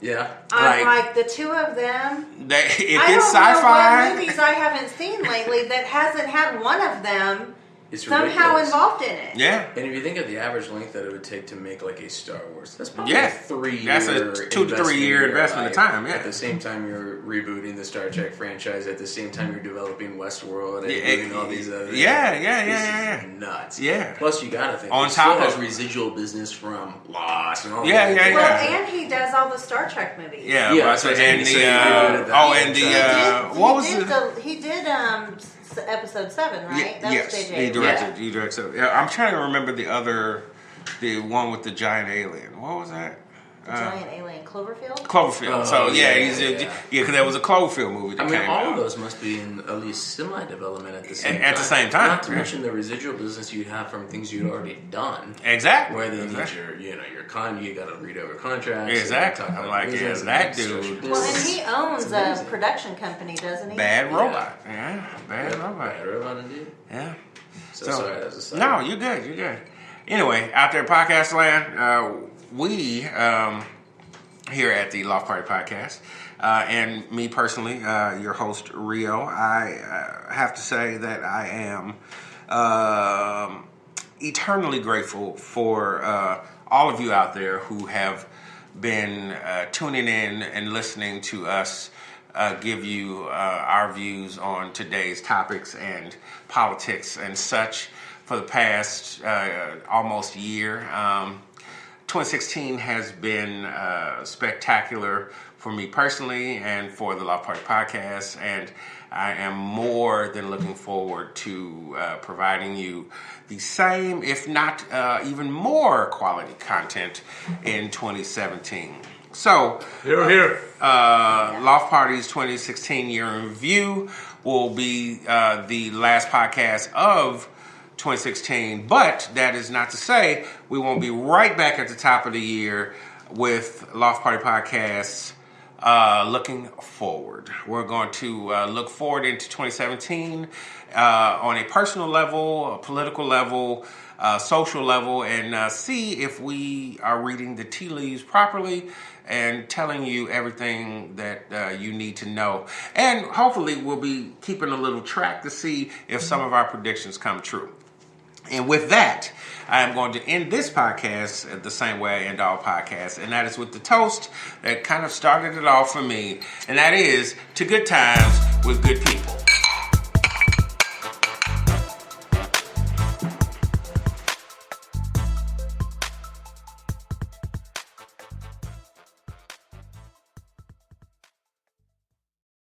Yeah. I'm like the two of them. If it's sci-fi, know what movies I haven't seen lately that hasn't had one of them It's somehow ridiculous. involved in it. Yeah. And if you think of the average length that it would take to make like a Star Wars, that's probably Yeah. a 3 year That's a 2 to 3 year investment of time, yeah. At the same time you're rebooting the Star Trek franchise, at the same time you're developing Westworld and doing all these other Yeah. This is nuts. Yeah. Plus you gotta think On he top still has of residual business from Lost and all Yeah, that. yeah, Well, yeah. and he does all the Star Trek movies. Yeah, Yeah, well, so and he the rebooted that what was the He did episode 7, right? That yes, was he JJ. directed. He directed. Yeah, I'm trying to remember the one with the giant alien. What was that? The giant alien Cloverfield. Cloverfield. Oh, So yeah, he's because there was a Cloverfield movie that I mean, came all out. of those must be in at least semi-development at the same time. At the same time, Not to yeah. mention the residual business you'd have from things you'd already done. Exactly. Where they Exactly. need you got to read over contracts. Exactly. you gotta talk I'm about like, business yeah, that and dude- structure. Well, and he owns It's a amazing. production company, doesn't he? Bad Yeah. robot. Yeah, bad robot. Bad robot indeed. Yeah. So sorry, that was a side. No, you're good. You're good. Anyway, out there in podcast land, we here at the Loft Party Podcast, and me personally, your host Rio, I have to say that I am eternally grateful for all of you out there who have been tuning in and listening to us give you our views on today's topics and politics and such for the past almost year. 2016 has been spectacular for me personally and for the Loft Party Podcast, and I am more than looking forward to providing you the same, if not even more quality content in 2017. So, Here. Loft Party's 2016 year in review will be the last podcast of 2016, but that is not to say we won't be right back at the top of the year with Loft Party Podcasts looking forward. We're going to look forward into 2017 on a personal level, a political level, social level, and see if we are reading the tea leaves properly and telling you everything that you need to know. And hopefully we'll be keeping a little track to see if some of our predictions come true. And with that, I am going to end this podcast the same way I end all podcasts, and that is with the toast that kind of started it all for me, and that is to good times with good people.